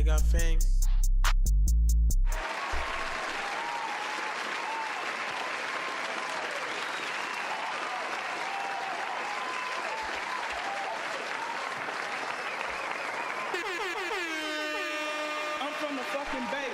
got fame. I'm from the fucking Bay.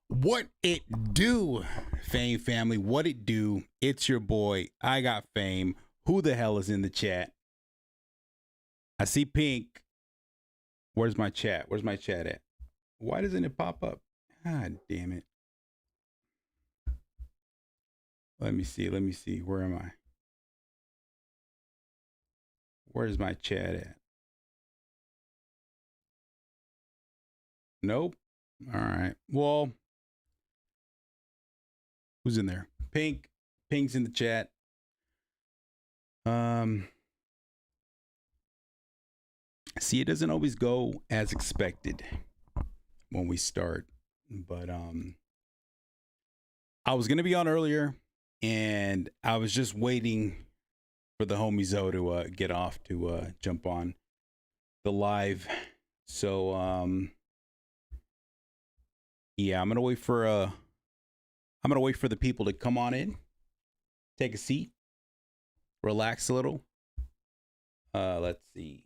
What it do, Fame family? What it do? It's your boy, I Got Fame. Who the hell is in the chat? I see Pink. Where's my chat? Where's my chat at? Why doesn't it pop up? God damn it. Let me see. Let me see. Where am I? Where's my chat at? Nope. All right. Well, who's in there? Pink. Pink's in the chat. See, it doesn't always go as expected when we start, but I was gonna be on earlier, and I was just waiting for the homie Zoe to get off to jump on the live. So yeah, I'm gonna wait for the people to come on in, take a seat, relax a little. Let's see.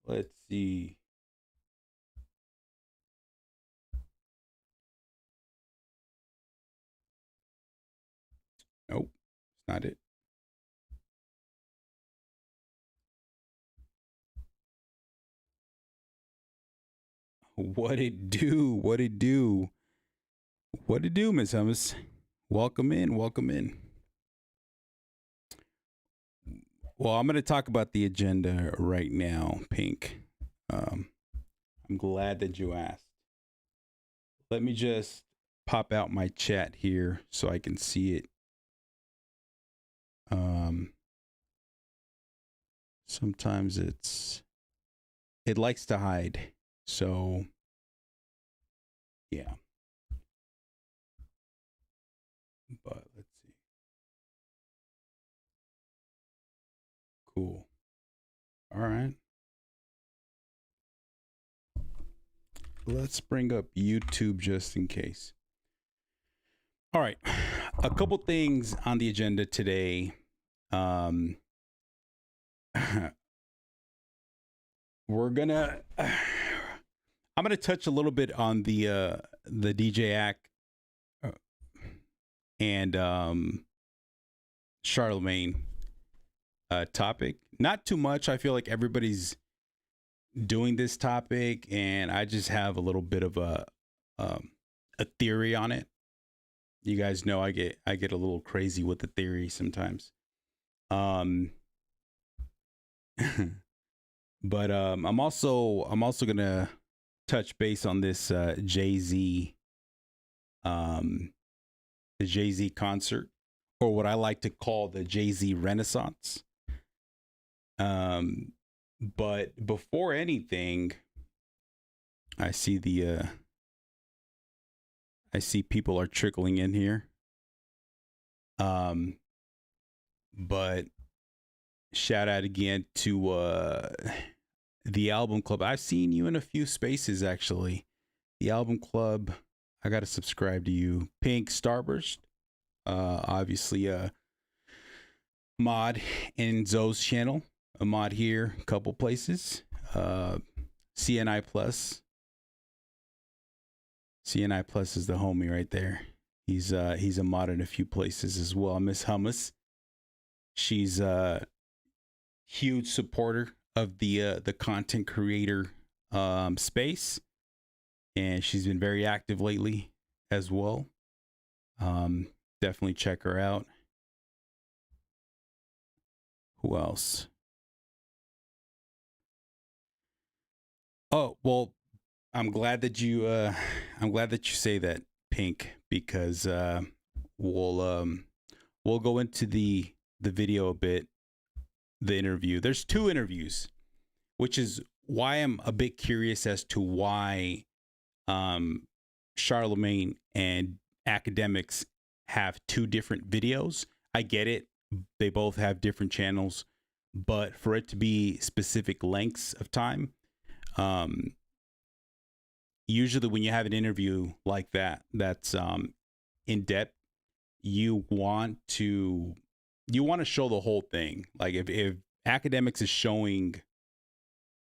Let's see. Nope, it's not it. What it do? What it do? What it do, Miss Hummus? Welcome in. Welcome in. Well, I'm going to talk about the agenda right now, Pink. I'm glad that you asked. Let me just pop out my chat here so I can see it. Sometimes it likes to hide. So, yeah. But let's see. Cool. All right. Let's bring up YouTube just in case. All right. A couple things on the agenda today. I'm gonna touch a little bit on the DJ Act and Charlamagne topic. Not too much. I feel like everybody's doing this topic, and I just have a little bit of a theory on it. You guys know I get a little crazy with the theory sometimes. But I'm also gonna touch base on this Jay-Z the Jay-Z concert, or what I like to call the Jay-Z Renaissance. But before anything, I see people are trickling in here. But shout out again to the Album Club. I've seen you in a few spaces actually. The Album Club, I gotta subscribe to you. Pink Starburst, obviously a mod in Zoe's channel. A mod here, a couple places. CNI Plus. CNI Plus is the homie right there. He's a mod in a few places as well. Miss Hummus. She's a huge supporter of the content creator space, and she's been very active lately as well. Definitely check her out. Who else? Oh, well, I'm glad that you say that, Pink, because we'll go into the video a bit, the interview. There's two interviews, which is why I'm a bit curious as to why Charlamagne and Akademiks have two different videos. I get it. They both have different channels, but for it to be specific lengths of time, usually when you have an interview like that, that's in depth, you want to show the whole thing. Like if Akademiks is showing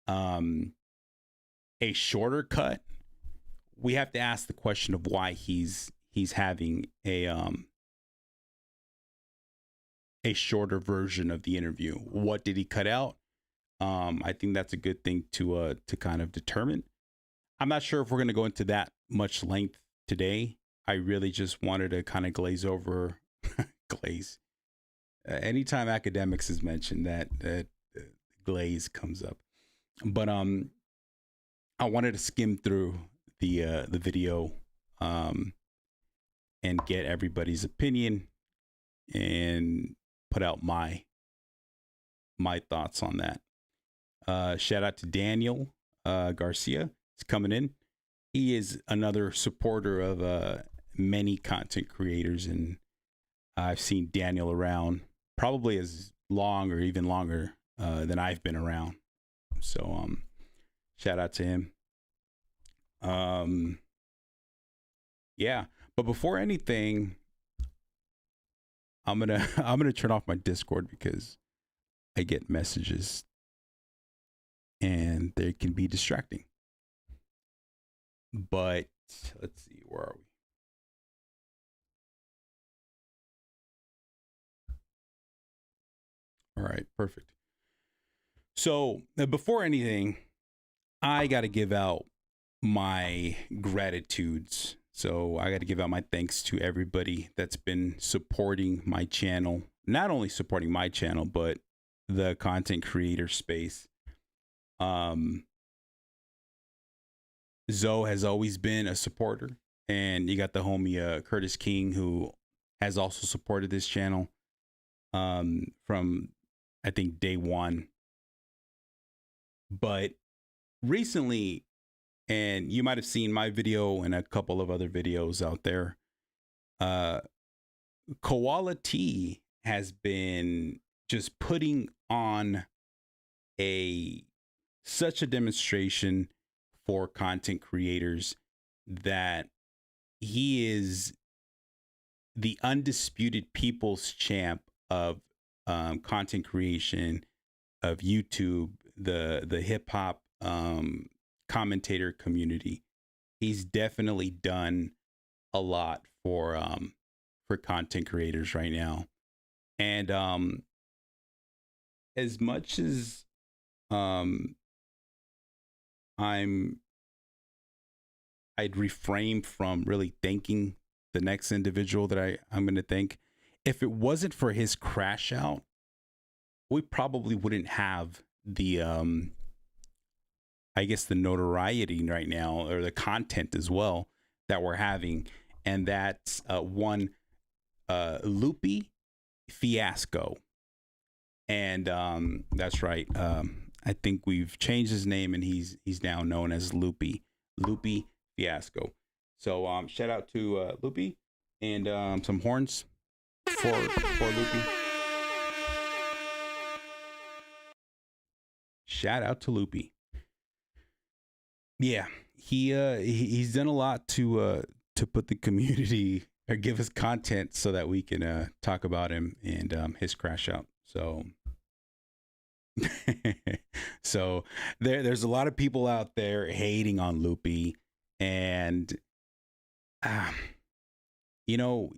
a shorter cut, we have to ask the question of why he's having a shorter version of the interview. What did he cut out? I think that's a good thing to kind of determine. I'm not sure if we're going to go into that much length today. I really just wanted to kind of glaze over glaze. Anytime Akademiks is mentioned, that glaze comes up. But I wanted to skim through the video and get everybody's opinion and put out my thoughts on that. Shout out to Daniel Garcia. He's coming in. He is another supporter of many content creators, and I've seen Daniel around probably as long or even longer than I've been around. So shout out to him. Yeah, but before anything, I'm gonna turn off my Discord because I get messages and they can be distracting. But let's see, where are we? All right, perfect. So before anything, I got to give out my gratitudes. So I got to give out my thanks to everybody that's been supporting my channel. Not only supporting my channel, but the content creator space. Zoe has always been a supporter, and you got the homie Curtis King, who has also supported this channel from, I think, day one. But recently, and you might have seen my video and a couple of other videos out there, Koala T has been just putting on such a demonstration for content creators that he is the undisputed people's champ of content creation, of YouTube, the hip hop commentator community. He's definitely done a lot for content creators right now. And as much as I'd refrain from really thanking the next individual that I'm going to thank. If it wasn't for his crash out, we probably wouldn't have the I guess the notoriety right now, or the content as well, that we're having. And that's one Loopy Fiasco. And that's right. I think we've changed his name, and he's now known as Loopy Fiasco. So shout out to Loopy, and some horns for Loopy. Shout out to Loopy. Yeah, he's done a lot to put the community, or give us content so that we can talk about him and his crash out. So so there's a lot of people out there hating on Loopy, and you know,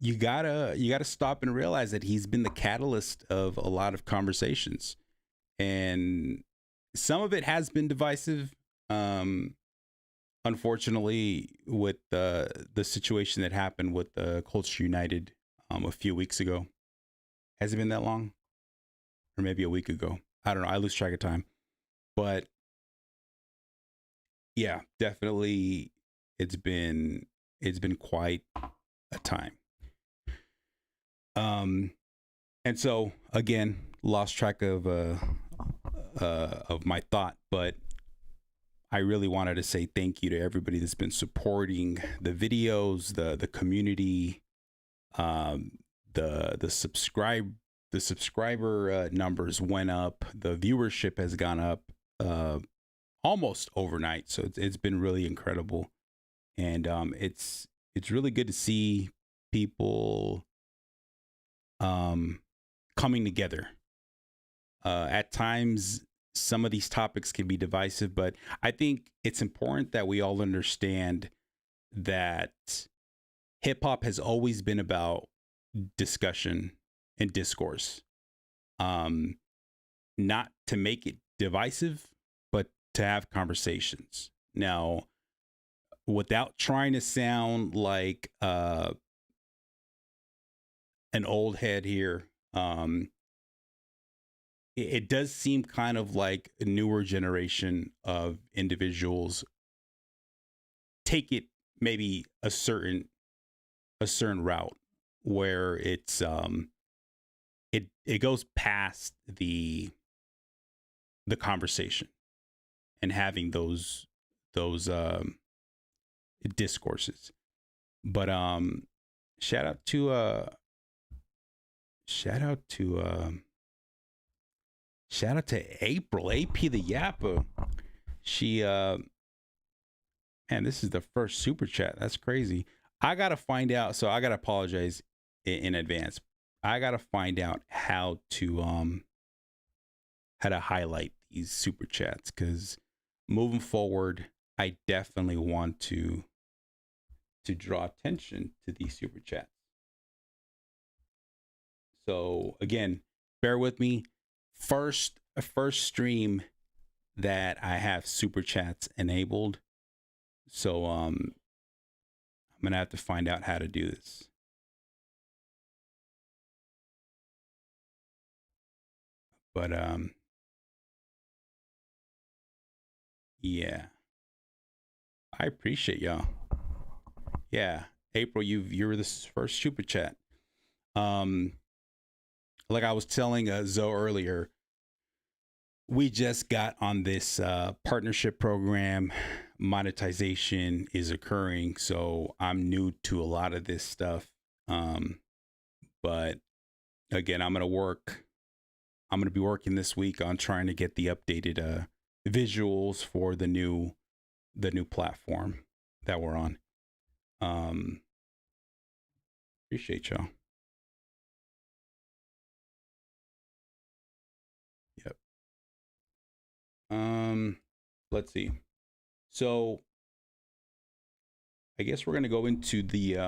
you gotta stop and realize that he's been the catalyst of a lot of conversations, and some of it has been divisive. Unfortunately, with the situation that happened with the Culture United a few weeks ago. Has it been that long? Or maybe a week ago? I don't know. I lose track of time. But yeah, definitely it's been quite a time. And so again, lost track of my thought, but I really wanted to say thank you to everybody that's been supporting the videos, the community, Um, the subscriber numbers went up. The viewership has gone up almost overnight. So it's been really incredible, and it's really good to see people coming together. At times, some of these topics can be divisive, but I think it's important that we all understand that hip hop has always been about discussion and discourse. Not to make it divisive, but to have conversations. Now, without trying to sound like an old head here, it does seem kind of like a newer generation of individuals take it maybe a certain route where it's it goes past the conversation and having those discourses. But shout out to April, AP the Yapper. She and this is the first super chat. That's crazy. I gotta find out. So I gotta apologize in advance. I gotta find out how to highlight these super chats, because moving forward, I definitely want to draw attention to these super chats. So again, bear with me. First stream that I have super chats enabled. So I'm gonna have to find out how to do this. But yeah, I appreciate y'all. Yeah, April, you're the first super chat. Like I was telling Zoe earlier, we just got on this partnership program. Monetization is occurring, so I'm new to a lot of this stuff. But again, I'm gonna be working this week on trying to get the updated visuals for the new platform that we're on. Appreciate y'all. Yep. Let's see. So I guess we're gonna go into the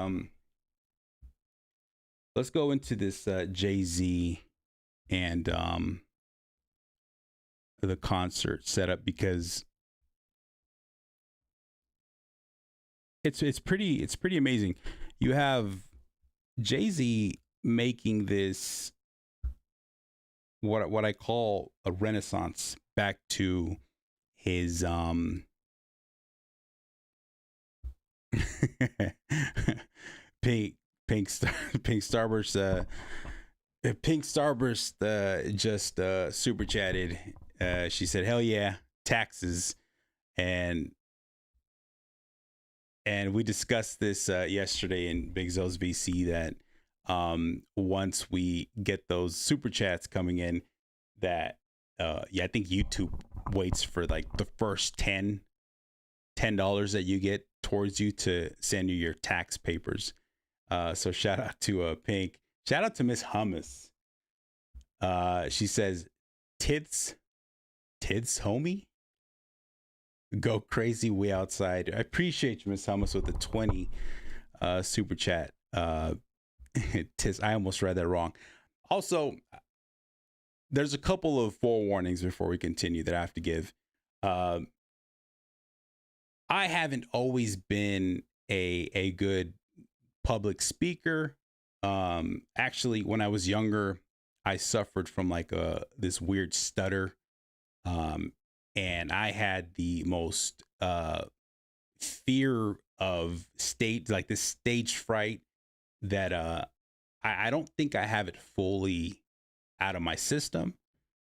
let's go into this Jay-Z and the concert setup, because it's pretty amazing. You have Jay-Z making this what I call a renaissance back to his pink Starburst Pink Starburst just super chatted. She said, "Hell yeah, taxes," and we discussed this yesterday in Big Zo's VC that once we get those super chats coming in, that I think YouTube waits for like the first $10 that you get towards you to send you your tax papers. So shout out to Pink. Shout out to Miss Hummus. She says, tits, homie. Go crazy, we outside. I appreciate you, Miss Hummus, with the 20 super chat. Tits, I almost read that wrong. Also, there's a couple of forewarnings before we continue that I have to give. I haven't always been a good public speaker. Actually, when I was younger, I suffered from like this weird stutter. And I had the most fear of stage, like this stage fright that I don't think I have it fully out of my system.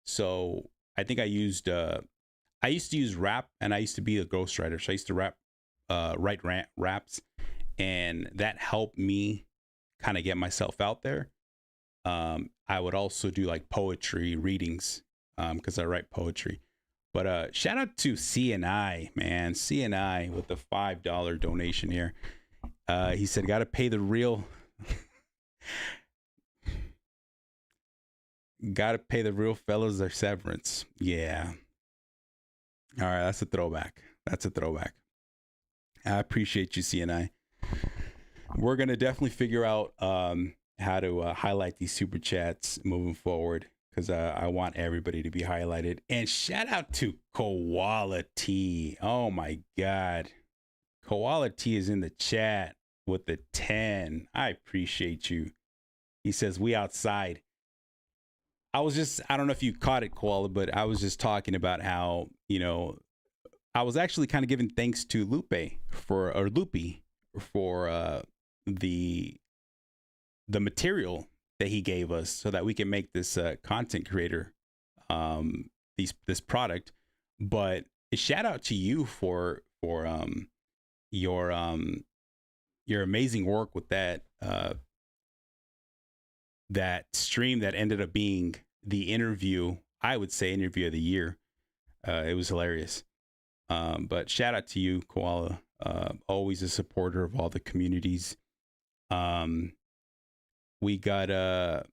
So I think I used I used to use rap, and I used to be a ghostwriter. So I used to write raps, and that helped me kind of get myself out there. I would also do like poetry readings because I write poetry. But shout out to CNI, man. CNI with the $5 donation here. He said, got to pay the real. Got to pay the real fellas their severance. Yeah. All right. That's a throwback. That's a throwback. I appreciate you, CNI. We're going to definitely figure out how to highlight these super chats moving forward, because I want everybody to be highlighted. And shout out to Koala T. Oh my God. Koala T is in the chat with the 10. I appreciate you. He says, we outside. I don't know if you caught it, Koala, but I was just talking about how, I was actually kind of giving thanks to Lupe for the material that he gave us so that we can make this content creator this product. But a shout out to you for your amazing work with that stream that ended up being the interview, I would say interview of the year. It was hilarious. But shout out to you, Koala. Always a supporter of all the communities. We got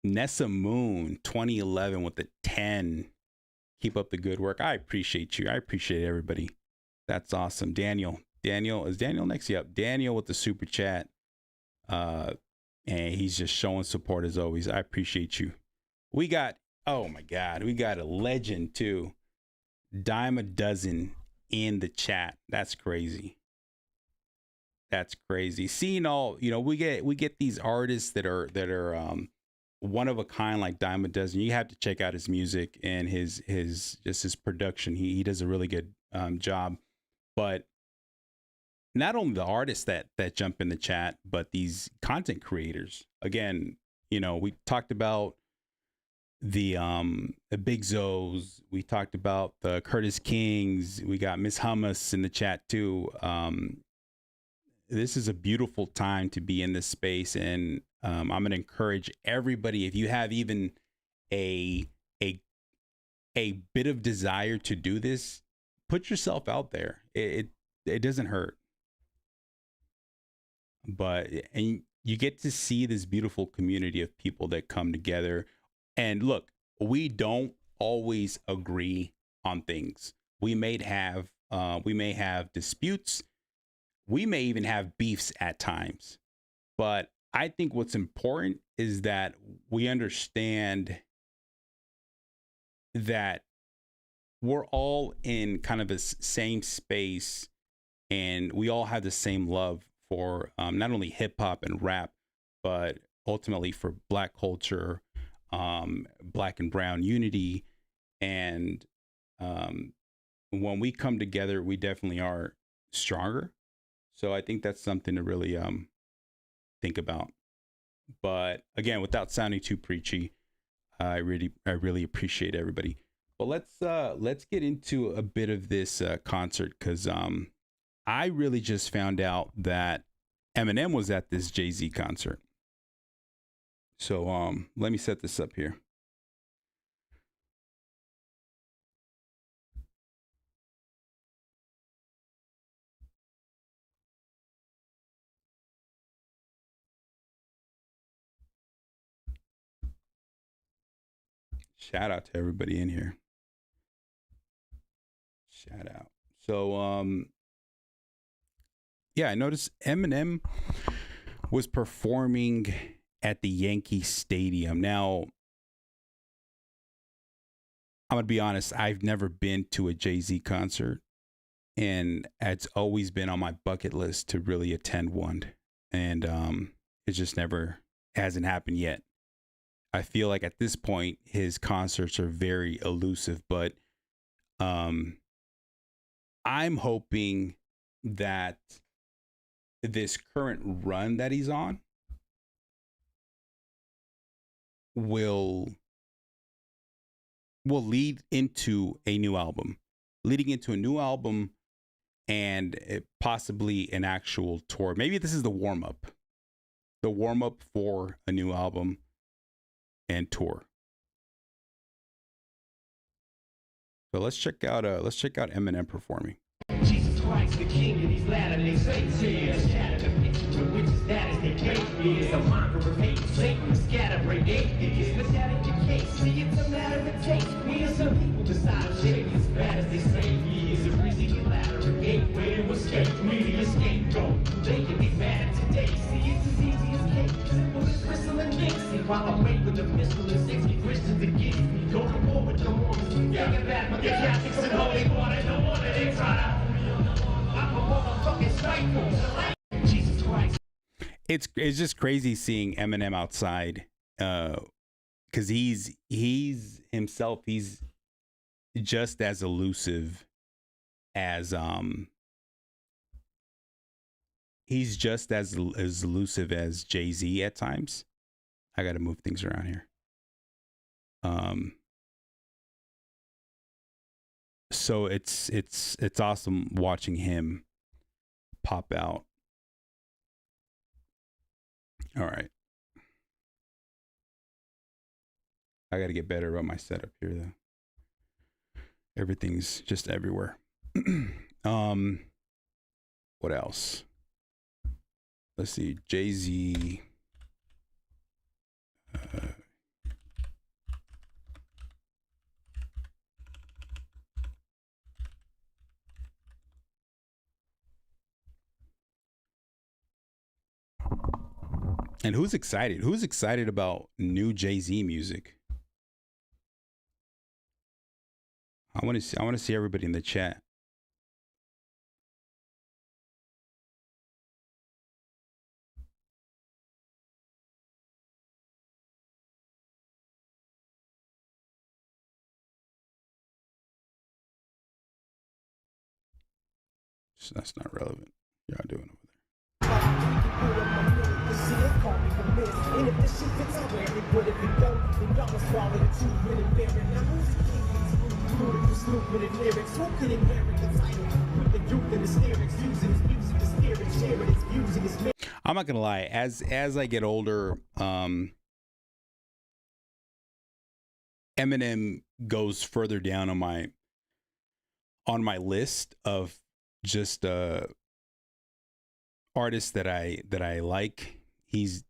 Nessa Moon 2011 with the 10. Keep up the good work. I appreciate you. I appreciate everybody. That's awesome. Daniel, is Daniel next? Yep. Daniel with the super chat. And he's just showing support as always. I appreciate you. We got, oh my God, we got a legend too. Dime a dozen in the chat. That's crazy. That's crazy. Seeing all, we get these artists that are one of a kind, like Dime a Dozen. You have to check out his music and his production. He does a really good job. But not only the artists that jump in the chat, but these content creators. Again, we talked about the Big Zoes. We talked about the Curtis Kings. We got Miss Hummus in the chat too. This is a beautiful time to be in this space, and I'm going to encourage everybody, if you have even a bit of desire to do this, put yourself out there. It doesn't hurt. And you get to see this beautiful community of people that come together. And look, we don't always agree on things. We may have disputes. We may even have beefs at times. But I think what's important is that we understand that we're all in kind of the same space, and we all have the same love for not only hip hop and rap, but ultimately for Black culture, Black and brown unity. And when we come together, we definitely are stronger. So I think that's something to really think about. But again, without sounding too preachy, I really appreciate everybody. But let's get into a bit of this concert, because I really just found out that Eminem was at this Jay-Z concert. So let me set this up here. Shout out to everybody in here. Shout out. So yeah, I noticed Eminem was performing at the Yankee Stadium. Now, I'm going to be honest, I've never been to a Jay-Z concert, and it's always been on my bucket list to really attend one. And it just never hasn't happened yet. I feel like at this point, his concerts are very elusive, but I'm hoping that this current run that he's on will lead into a new album, and possibly an actual tour. Maybe this is the warm up. the warm up for a new album and tour. So let's check out Eminem performing. Jesus Christ, the King of these Latter-day Saints here. Shatter the picture of which is that as they came is a mocker of hate, Satan, scatter, break atheists. But that ain't the case, see, it's a matter of taste. We and some people decide to shake as bad as they say he is. A reason you ladder a gateway to escape, media scapegoat. They can be mad today, see, it's as easy as cake. Simple as Crystal and Nixie, while I wait with the pistol and 60 Christians against me. Go to war with the Mormons, take it back with the Catholics and holy water, no wonder they try to. It's just crazy seeing Eminem outside, because he's himself. He's just as elusive as elusive as Jay-Z at times. I got to move things around here. So it's awesome watching him pop out. All right. I got to get better about my setup here though. Everything's just everywhere. What else? Let's see. Jay-Z. And who's excited? Who's excited about new Jay-Z music? I want to see everybody in the chat. That's not relevant. Y'all doing over there. I'm not gonna lie. As I get older, Eminem goes further down on my list of just artists that I like. He's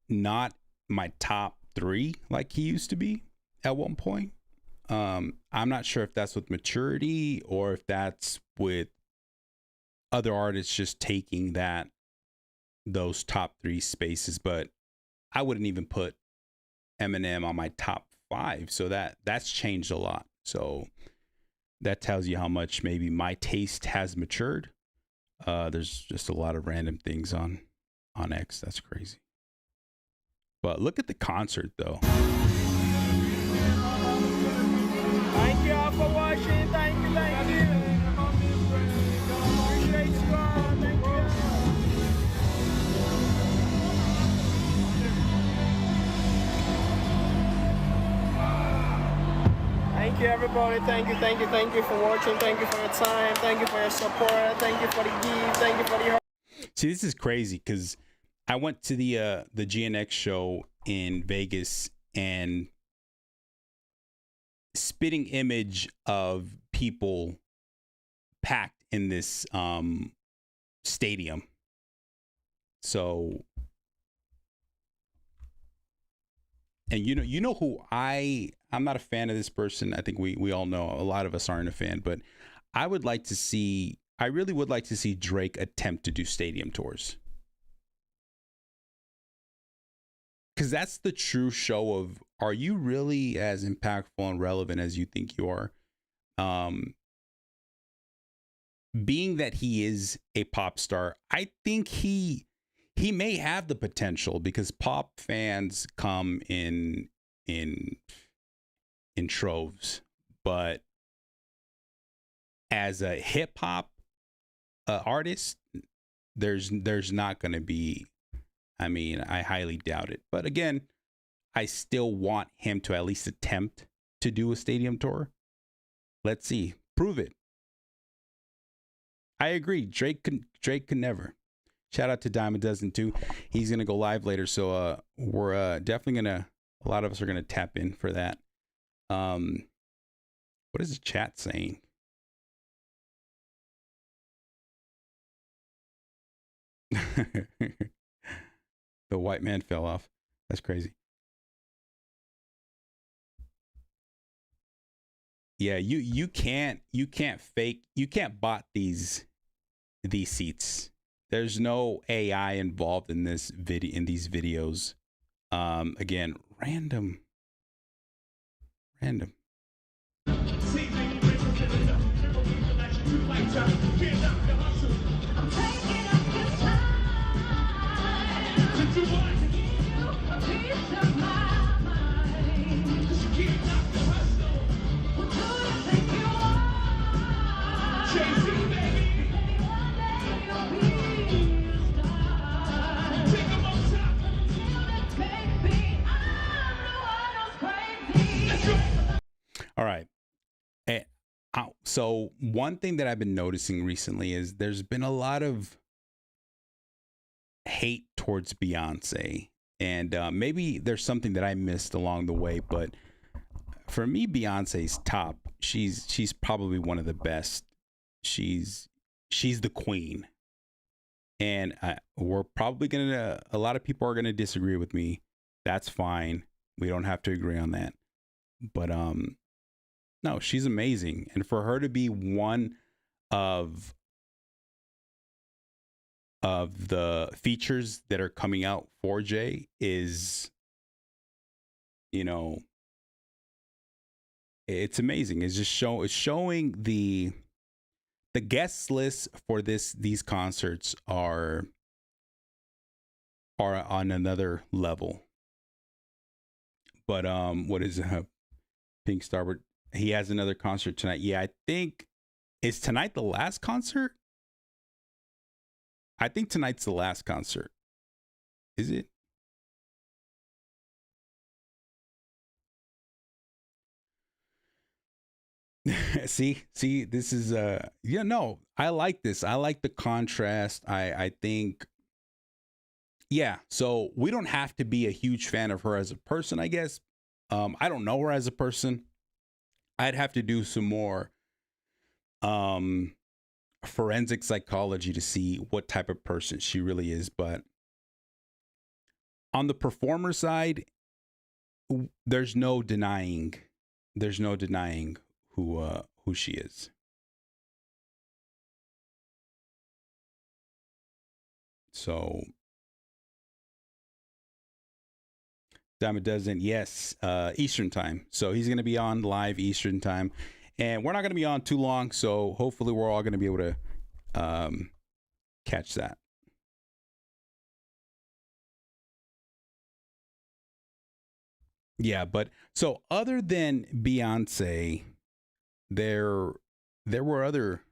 not my top 3 like he used to be at one point. I'm not sure if that's with maturity or if that's with other artists just taking those top 3 spaces, but I wouldn't even put Eminem on my top 5. So that's changed a lot. So that tells you how much maybe my taste has matured. There's just a lot of random things on X. That's crazy. But look at the concert though. Thank you all for watching. Thank you. Appreciate you all. Thank you. Thank you, everybody. Thank you for watching. Thank you for your time. Thank you for your support. Thank you for the gift. Thank you for the. See, this is crazy because I went to the GNX show in Vegas, and spitting image of people packed in this stadium. So, and you know who I'm not a fan of this person. I think we all know, a lot of us aren't a fan, but I really would like to see Drake attempt to do stadium tours. Because that's the true show of, are you really as impactful and relevant as you think you are? Being that he is a pop star, I think he may have the potential, because pop fans come in troves. But as a hip hop artist, there's not going to be. I mean, I highly doubt it. But again, I still want him to at least attempt to do a stadium tour. Let's see. Prove it. I agree. Drake can never. Shout out to Dime a Dozen too. He's gonna go live later, so we're definitely gonna. A lot of us are gonna tap in for that. What is the chat saying? The white man fell off. That's crazy. Yeah, you can't bot these seats. There's no AI involved in these videos. Again, random. All right. So one thing that I've been noticing recently is there's been a lot of hate towards Beyonce, and maybe there's something that I missed along the way, but for me, Beyonce's top. She's probably one of the best. She's the queen, and we're probably a lot of people are gonna disagree with me. That's fine. We don't have to agree on that, but no, she's amazing. And for her to be one of the features that are coming out for Jay is, it's amazing. It's just showing the guest lists for these concerts are on another level. But what is Pink Starboard? He has another concert tonight. Yeah, I think, is tonight the last concert? I think tonight's the last concert. Is it? see, this is no, I like this. I like the contrast. I think, yeah, so we don't have to be a huge fan of her as a person, I guess. I don't know her as a person. I'd have to do some more forensic psychology to see what type of person she really is. But on the performer side, there's no denying who she is. So Dime a Dozen, yes, Eastern time. So he's going to be on live Eastern time, and we're not going to be on too long. So hopefully we're all going to be able to catch that. Yeah, but so other than Beyonce, there were other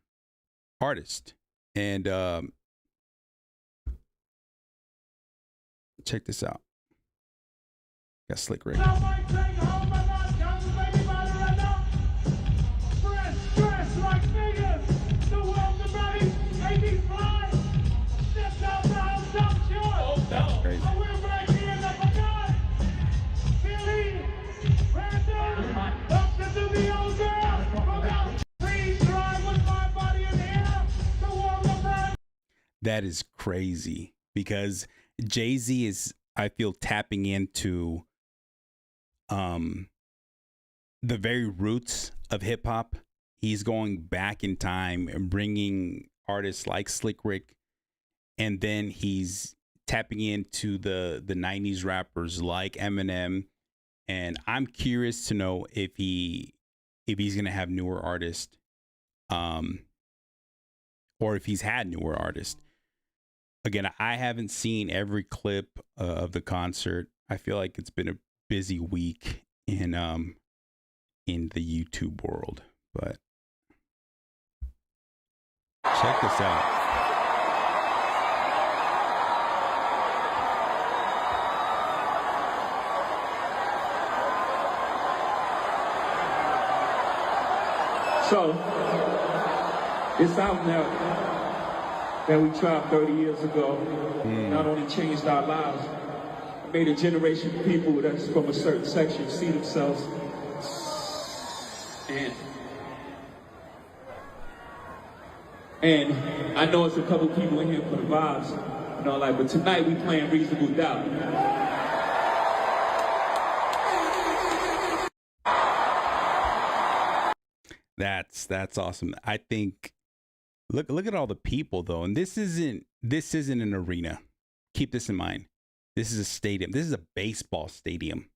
artists, and check this out. Got Slick Rick. That is crazy because Jay-Z is, I feel, tapping into the very roots of hip hop. He's going back in time and bringing artists like Slick Rick, and then he's tapping into the 90s rappers like Eminem. And I'm curious to know if he's going to have newer artists, or if he's had newer artists. Again, I haven't seen every clip of the concert. I feel like it's been a busy week in the YouTube world, but check this out. So it's out now. that we tried 30 years ago not only changed our lives, it made a generation of people that's from a certain section see themselves. And I know it's a couple people in here for the vibes, you know, like, but tonight we playing Reasonable Doubt. That's awesome. I think look at all the people though, and this isn't an arena. Keep this in mind. This is a stadium. This is a baseball stadium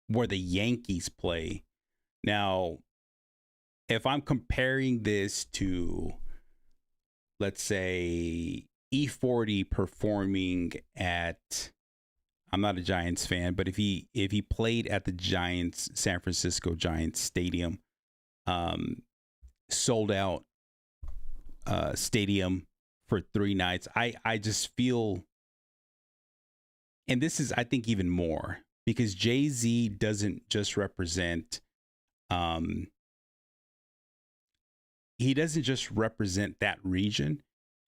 where the Yankees play. Now, if I'm comparing this to, let's say, E40 performing at, I'm not a Giants fan, but if he played at the Giants, San Francisco Giants Stadium, sold out stadium for 3 nights, I just feel, and this is, I think, even more, because Jay-Z doesn't just represent he doesn't just represent that region.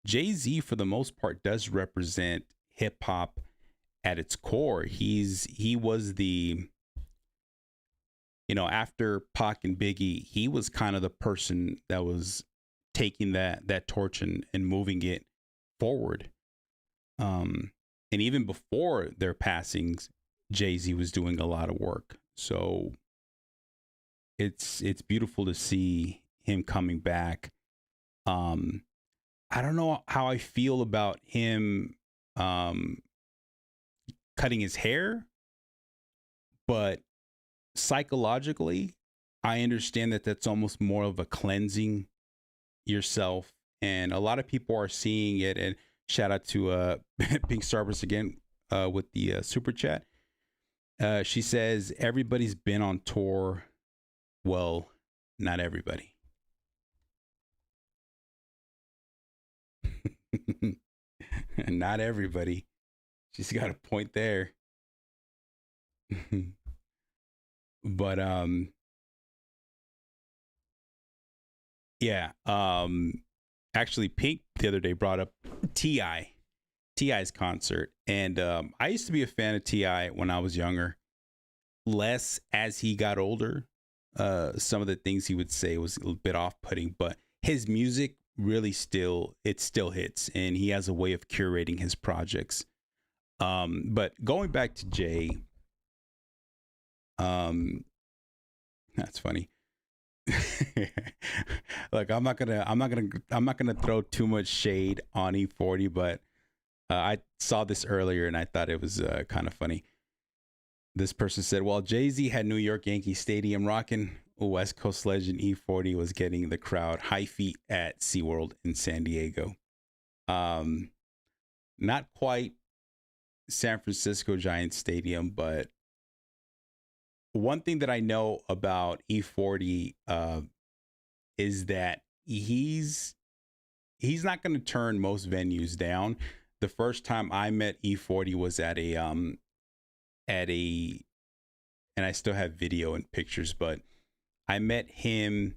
Jay-Z, for the most part, does represent hip hop at its core. He was the, you know, after Pac and Biggie, he was kind of the person that was taking that torch and moving it forward. And even before their passings, Jay-Z was doing a lot of work. So it's beautiful to see him coming back. I don't know how I feel about him cutting his hair, but psychologically, I understand that that's almost more of a cleansing yourself, and a lot of people are seeing it. And shout out to Pink Starburst again with the super chat. She says everybody's been on tour. Well, not everybody. Not everybody. She's got a point there. But yeah, actually Pink the other day brought up T.I.'s concert, and I used to be a fan of T.I. when I was younger. Less as he got older. Some of the things he would say was a little bit off-putting, but his music really still hits, and he has a way of curating his projects. But going back to Jay, that's funny. Look, I'm not gonna throw too much shade on E40, but I saw this earlier and I thought it was kind of funny. This person said, while Jay-Z had New York Yankee Stadium rocking, West Coast legend E40 was getting the crowd high feet at SeaWorld in San Diego. Not quite San Francisco Giants Stadium, but one thing that I know about E40 is that he's not going to turn most venues down. The first time I met E40 was at a and I still have video and pictures, but I met him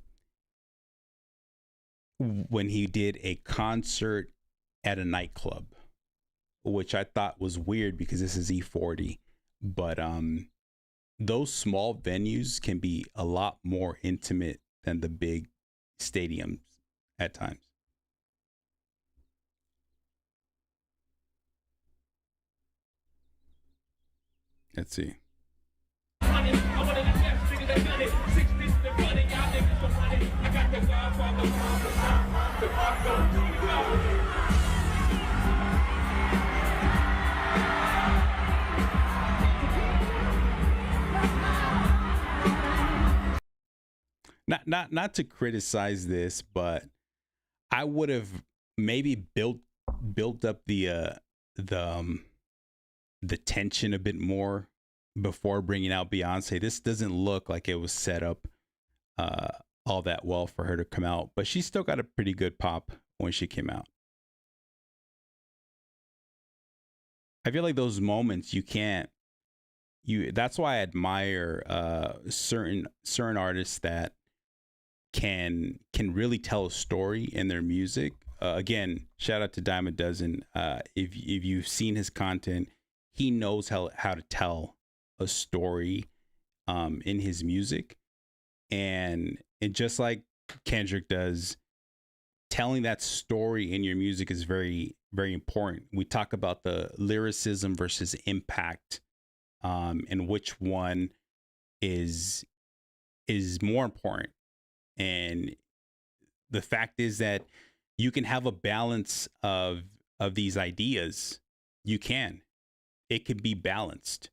when he did a concert at a nightclub, which I thought was weird because this is E40, but those small venues can be a lot more intimate than the big stadiums at times. Let's see. Not to criticize this, but I would have maybe built up the tension a bit more before bringing out Beyonce. This doesn't look like it was set up all that well for her to come out, but she still got a pretty good pop when she came out. I feel like those moments that's why I admire certain artists that can really tell a story in their music. again, shout out to Dime a Dozen. If you've seen his content, he knows how to tell a story in his music, and just like Kendrick does, telling that story in your music is very, very important. We talk about the lyricism versus impact, and which one is more important. And the fact is that you can have a balance of these ideas. It can be balanced.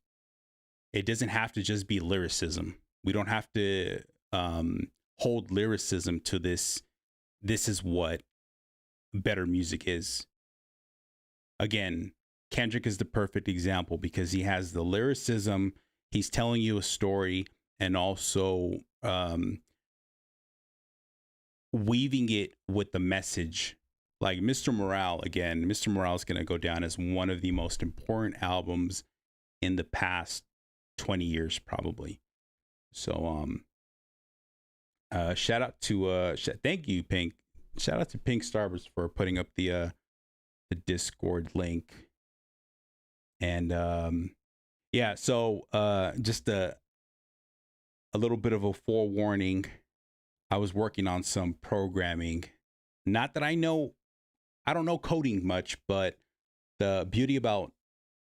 It doesn't have to just be lyricism. We don't have to hold lyricism to this is what better music is. Again, Kendrick is the perfect example because he has the lyricism, he's telling you a story, and also weaving it with the message. Like Mr. Morale, again, Mr. Morale is going to go down as one of the most important albums in the past 20 years, probably. So, shout out to, thank you, Pink. Shout out to Pink Starburst for putting up the Discord link. And, yeah, so, just a little bit of a forewarning. I was working on some programming. Not that I don't know coding much, but the beauty about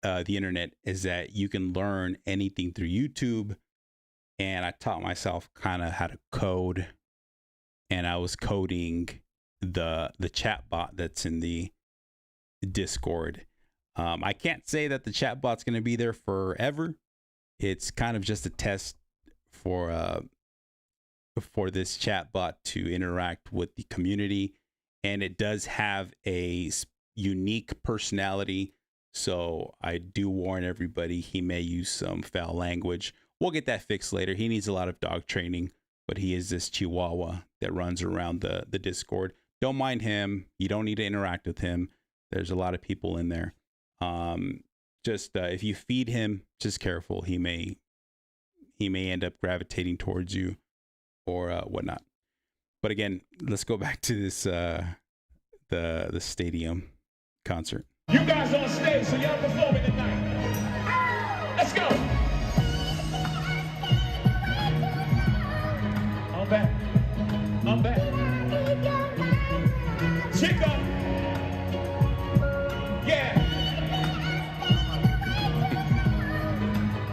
the internet is that you can learn anything through YouTube. And I taught myself kind of how to code, and I was coding the chat bot that's in the Discord. I can't say that the chat bot's going to be there forever. It's kind of just a test for this chat bot to interact with the community, and it does have a unique personality. So I do warn everybody, he may use some foul language. We'll get that fixed later. He needs a lot of dog training, but he is this Chihuahua that runs around the Discord. Don't mind him. You don't need to interact with him. There's a lot of people in there. Just if you feed him, just careful. He may end up gravitating towards you or whatnot. But again, let's go back to this the stadium concert. You guys on stage, so y'all performing tonight. Let's go. I'm back. Chico. Yeah.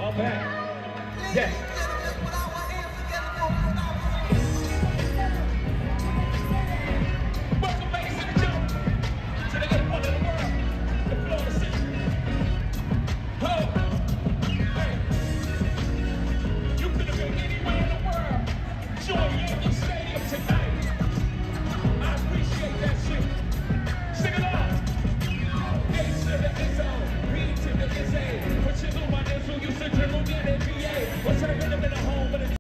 I'm back. Yeah. Welcome, ladies and gentlemen, to the good part of the world, the Florida City. Oh. Hey. You could have been anywhere in the world. Join Yankee Stadium tonight. I appreciate that shit. Sing along. A to the Izzo, B to the Izzy. What you do, my niggas who used to dribble in NBA. What's happening in the home with a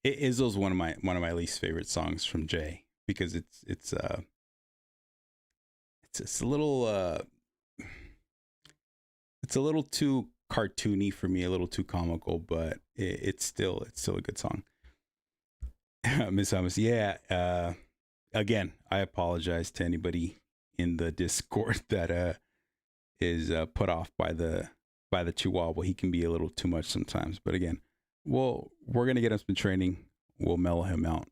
Izzo's one of my least favorite songs from Jay because it's a little too cartoony for me, a little too comical, but it's still a good song. Miss Thomas, yeah. Again, I apologize to anybody in the Discord that is put off by the Chihuahua. He can be a little too much sometimes, but again, we're gonna get him some training. We'll mellow him out.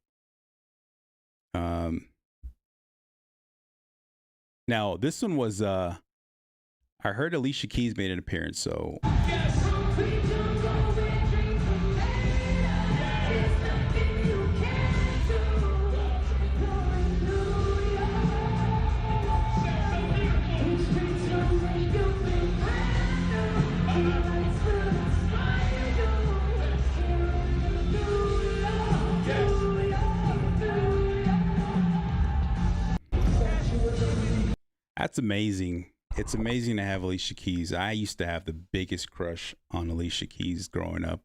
Now this one was I heard Alicia Keys made an appearance, so. That's amazing. It's amazing to have Alicia Keys. I used to have the biggest crush on Alicia Keys growing up.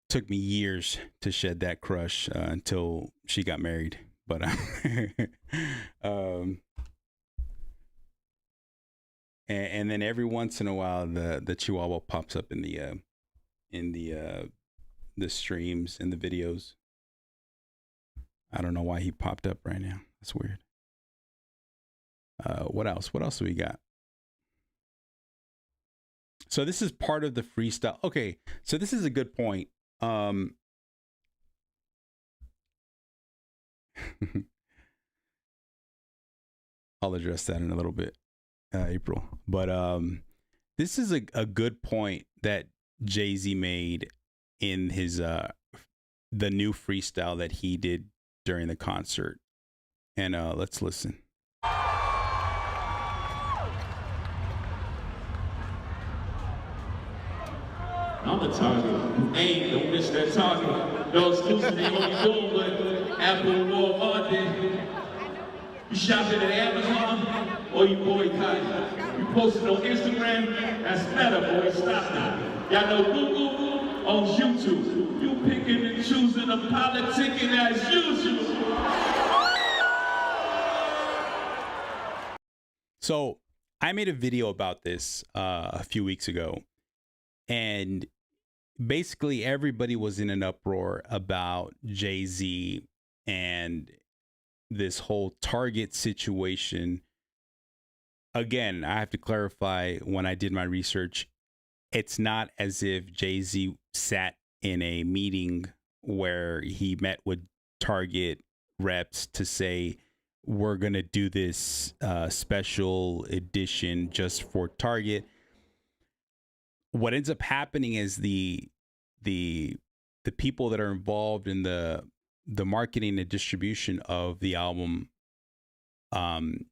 Took me years to shed that crush until she got married. But and then every once in a while the Chihuahua pops up in the streams and the videos. I don't know why he popped up right now. That's weird. What else? What else do we got? So this is part of the freestyle. Okay, so this is a good point. I'll address that in a little bit, April. But this is a good point that Jay-Z made in his the new freestyle that he did during the concert. And let's listen. I'm a target. Ain't don't miss that target. No exclusive, they only doing what Apple and Walmart did. You shopping at Amazon or you boycotting? You posting on Instagram? That's meta, boy. Stop that. Y'all know Google on YouTube. You picking and choosing and politicking as usual. So I made a video about this a few weeks ago. And basically everybody was in an uproar about Jay-Z and this whole Target situation. Again, I have to clarify, when I did my research, it's not as if Jay-Z sat in a meeting where he met with Target reps to say, we're going to do this special edition just for Target. What ends up happening is the people that are involved in the marketing and distribution of the album can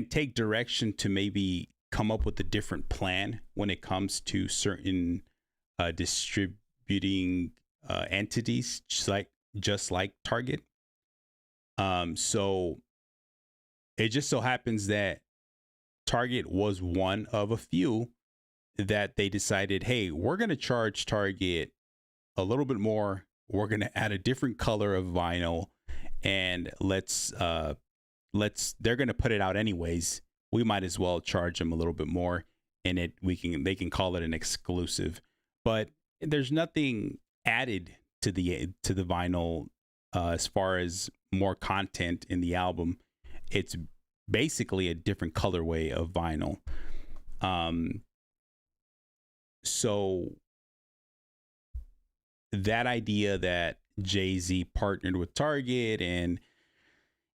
take direction to maybe come up with a different plan when it comes to certain distributing entities, just like Target. So it just so happens that Target was one of a few that they decided, hey, we're going to charge Target a little bit more. We're going to add a different color of vinyl, and they're going to put it out anyways. We might as well charge them a little bit more, and they can call it an exclusive. But there's nothing added to the vinyl as far as more content in the album. It's basically a different colorway of vinyl. So that idea that Jay-Z partnered with Target and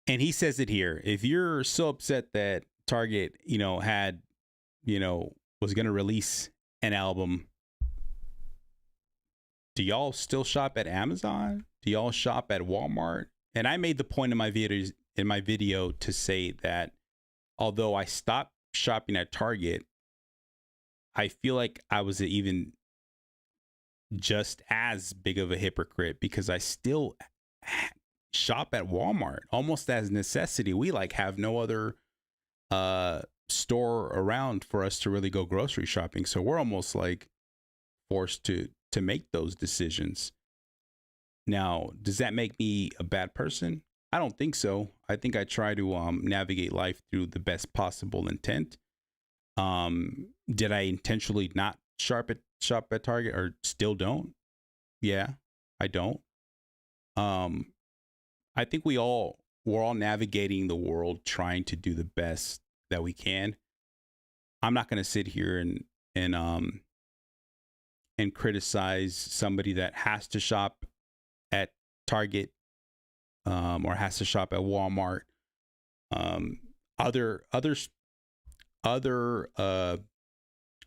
he says it here, if you're so upset that Target, was going to release an album, do y'all still shop at Amazon? Do y'all shop at Walmart? And I made the point in my video to say that although I stopped shopping at Target, I feel like I was even just as big of a hypocrite because I still shop at Walmart almost as necessity. We have no other store around for us to really go grocery shopping. So we're almost forced to make those decisions. Now, does that make me a bad person? I don't think so. I think I try to navigate life through the best possible intent. Did I intentionally not shop at Target, or still don't? Yeah, I don't. I think we're all navigating the world trying to do the best that we can. I'm not going to sit here and criticize somebody that has to shop at Target or has to shop at Walmart.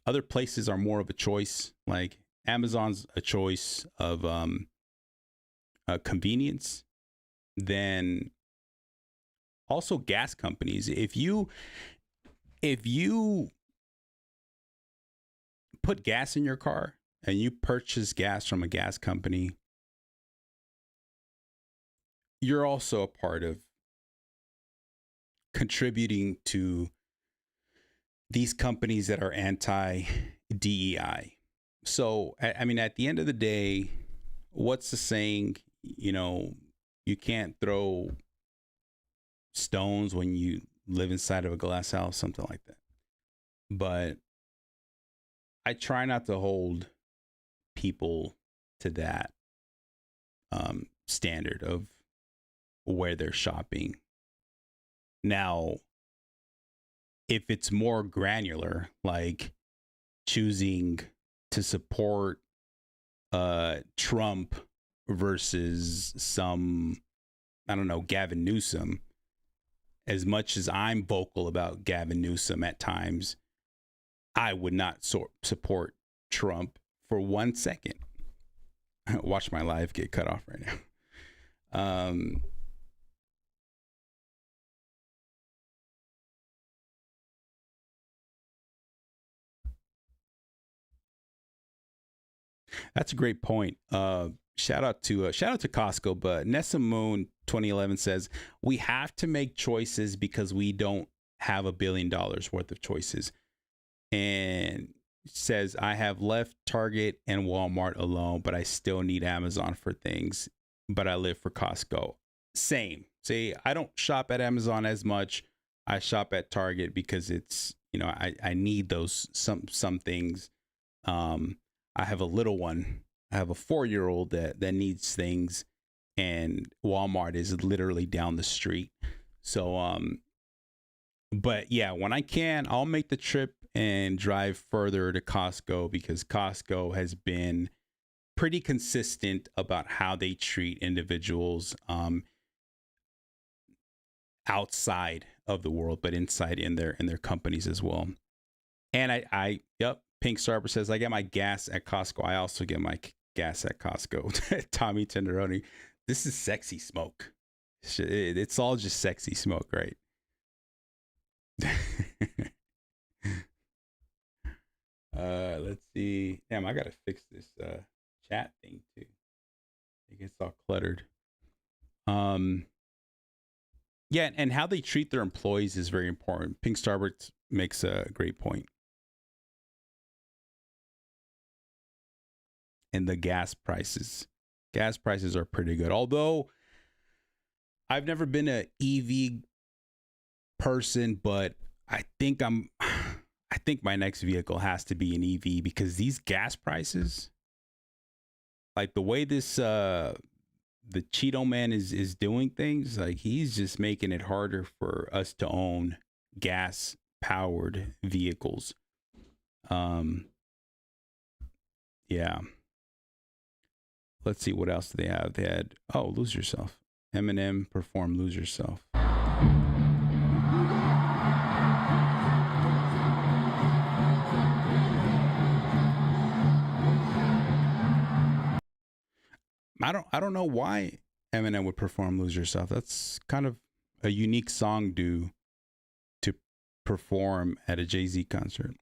Other places are more of a choice. Like Amazon's a choice of convenience. Then also gas companies. If you put gas in your car and you purchase gas from a gas company, you're also a part of contributing to these companies that are anti-DEI. So, I mean, at the end of the day, what's the saying? You can't throw stones when you live inside of a glass house, something like that. But I try not to hold people to that. standard of where they're shopping. Now, if it's more granular, like choosing to support Trump versus some, I don't know, Gavin Newsom, as much as I'm vocal about Gavin Newsom at times, I would not support Trump for 1 second. Watch my live get cut off right now. That's a great point. Shout out to Costco, but Nessa Moon 2011 says we have to make choices because we don't have $1 billion worth of choices, and says I have left Target and Walmart alone, but I still need Amazon for things. But I live for Costco. Same. See, I don't shop at Amazon as much. I shop at Target because it's, you know, I need those some things. I have a little one. I have a 4-year-old that needs things, and Walmart is literally down the street. So, but yeah, when I can, I'll make the trip and drive further to Costco because Costco has been pretty consistent about how they treat individuals outside of the world, but inside in their companies as well. And yep. Pink Starber says, I get my gas at Costco. I also get my gas at Costco. Tommy Tenderoni, this is sexy smoke. It's all just sexy smoke, right? Let's see. Damn, I gotta fix this chat thing too. It gets all cluttered. Yeah, and how they treat their employees is very important. Pink Starbucks makes a great point. And the gas prices are pretty good. Although I've never been an EV person, but I think my next vehicle has to be an EV because these gas prices, like the way this the Cheeto Man is doing things, like he's just making it harder for us to own gas powered vehicles. Yeah. Let's see, what else do they have? They had, Lose Yourself. Eminem performed Lose Yourself. I don't know why Eminem would perform Lose Yourself. That's kind of a unique song to perform at a Jay-Z concert.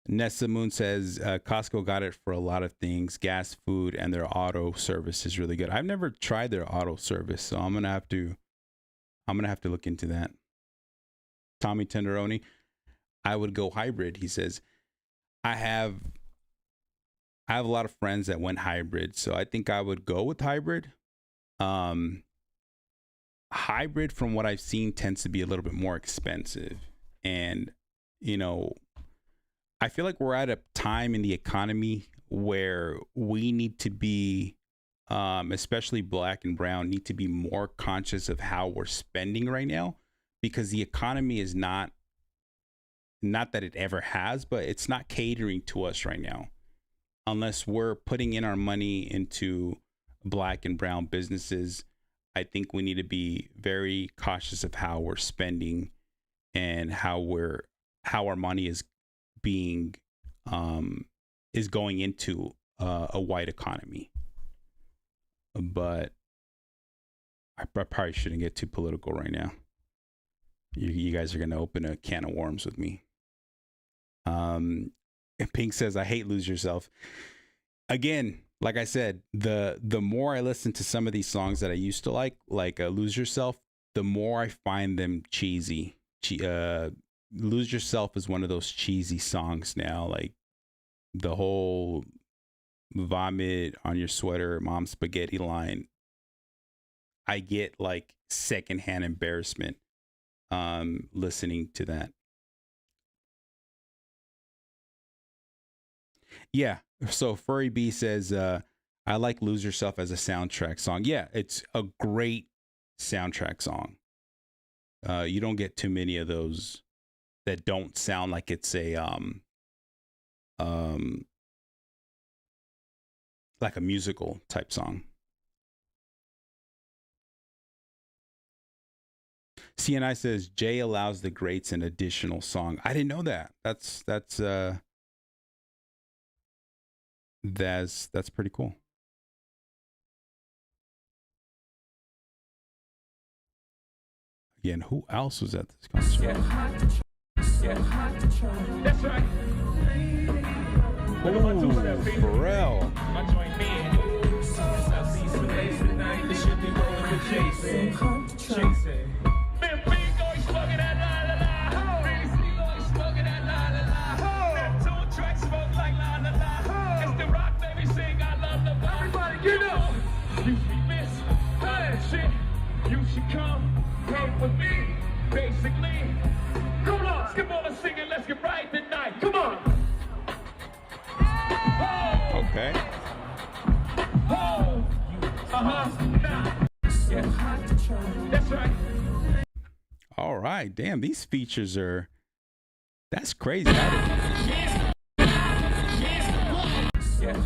Nessa Moon says Costco got it for a lot of things, gas, food, and their auto service is really good. I've never tried their auto service, so I'm gonna have to look into that. Tommy Tenderoni, I would go hybrid. He says, I have a lot of friends that went hybrid, so I think I would go with hybrid. Hybrid, from what I've seen, tends to be a little bit more expensive, and you know, I feel like we're at a time in the economy where we need to be, especially Black and brown, need to be more conscious of how we're spending right now, because the economy is not that it ever has, but it's not catering to us right now. Unless we're putting in our money into Black and brown businesses, I think we need to be very cautious of how we're spending and how our money is going into a white economy. But I probably shouldn't get too political right now. You guys are going to open a can of worms with me. Pink says, I hate Lose Yourself. Again, like I said, the more I listen to some of these songs that I used to like Lose Yourself, the more I find them cheesy. Lose Yourself is one of those cheesy songs now, like the whole vomit on your sweater, mom spaghetti line. I get like secondhand embarrassment listening to that. Yeah. So Furry B says, I like Lose Yourself as a soundtrack song. Yeah, it's a great soundtrack song. You don't get too many of those that don't sound like it's a like a musical type song. CNI says Jay allows the greats an additional song. I didn't know that. That's pretty cool. Again, who else was at this concert? Yeah. That's right. Ooh, Pharrell. My joint man. Southeast today's the night. This should be rolling with Jason. Man, big boy smoking that la la la. Big boy smoking that la la la. That two track smoke like la la la. It's the rock baby sing I love the vibe. Everybody get up. You should miss that shit. You should come hang with me. Basically. Come on, skip all the singing. Let's get right tonight. Come on. Okay. Oh, nah. Yeah. That's right. All right. Damn, these features are. That's crazy. Okay. And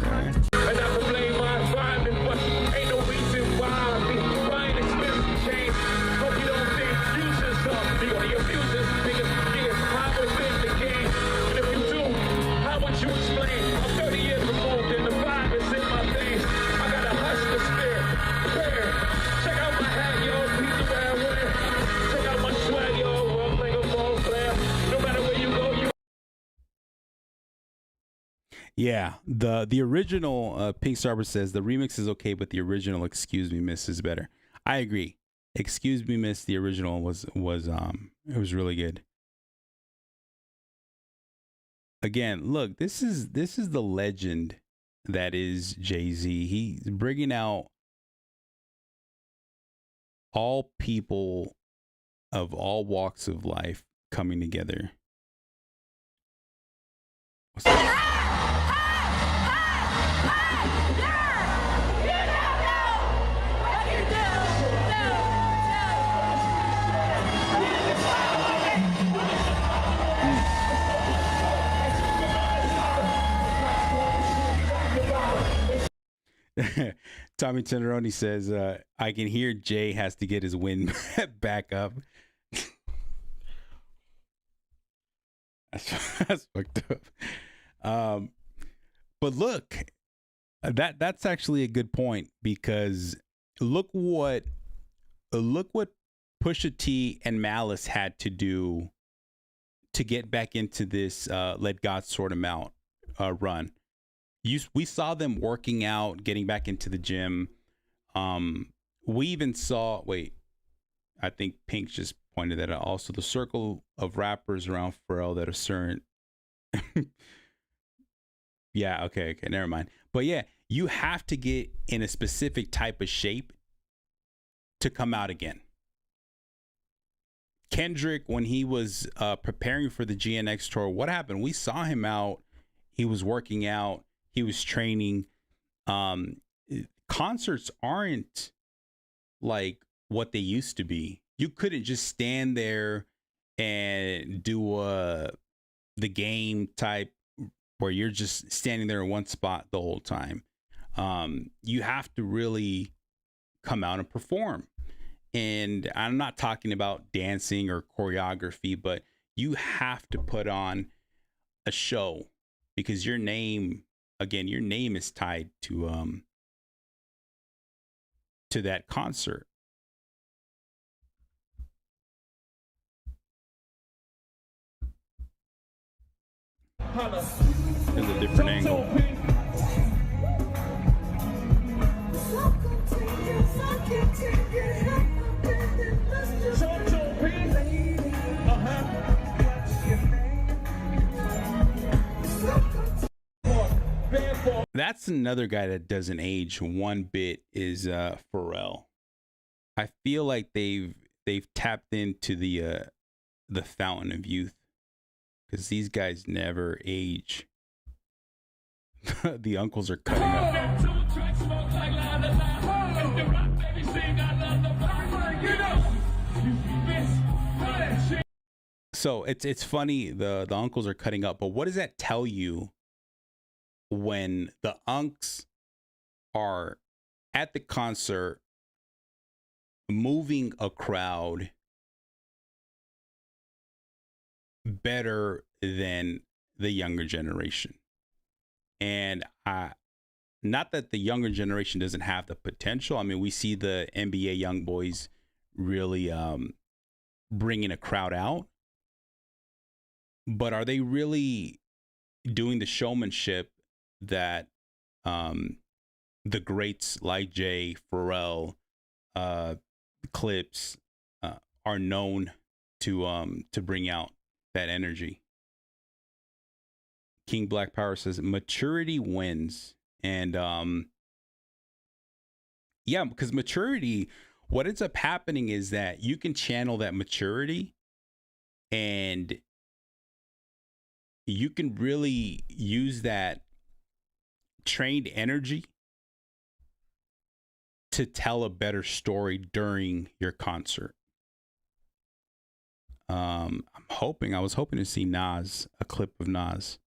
I can blame my environment, but ain't no reason why I be buying expensive chains. Hope you don't think fusion something. Because your fusion's biggest, how was in the game? And if you do, how would you explain? I'm 30 years removed and the vibe is in my veins. I got a hustler spirit. Prayer. Check out my hat, yo. Peace the way I wear. Check out my swag, yo. I'm like a ball player. No matter where you go, you. Yeah, the original Pink Starber says the remix is okay, but the original Excuse Me Miss is better. I agree. Excuse Me Miss, the original was it was really good. Again, look, this is the legend that is Jay-Z. He's bringing out all people of all walks of life coming together. What's that? Tommy Teneroni says, I can hear Jay has to get his win back up. That's fucked up. But look, that's actually a good point, because look what Pusha T and Malice had to do to get back into this Let God Sort 'Em Out run. We saw them working out, getting back into the gym. We even saw, I think Pink just pointed that out. Also, the circle of rappers around Pharrell that are certain. Yeah, okay, never mind. But yeah, you have to get in a specific type of shape to come out again. Kendrick, when he was preparing for the GNX tour, what happened? We saw him out. He was working out. He was training. Concerts aren't like what they used to be. You couldn't just stand there and do the game type where you're just standing there in one spot the whole time. You have to really come out and perform. And I'm not talking about dancing or choreography, but you have to put on a show, because your name is tied to that concert. There's a different angle. That's another guy that doesn't age one bit is Pharrell. I feel like they've tapped into the fountain of youth, because these guys never age. The uncles are cutting up. So it's funny the uncles are cutting up, but what does that tell you when the unks are at the concert moving a crowd better than the younger generation? And not that the younger generation doesn't have the potential. I mean, we see the NBA young boys really bringing a crowd out, but are they really doing the showmanship that the greats like Jay, Pharrell, Clips are known to bring out that energy? King Black Power says maturity wins. And yeah, because maturity, what ends up happening is that you can channel that maturity and you can really use that trained energy to tell a better story during your concert. I was hoping to see Nas, a clip of Nas.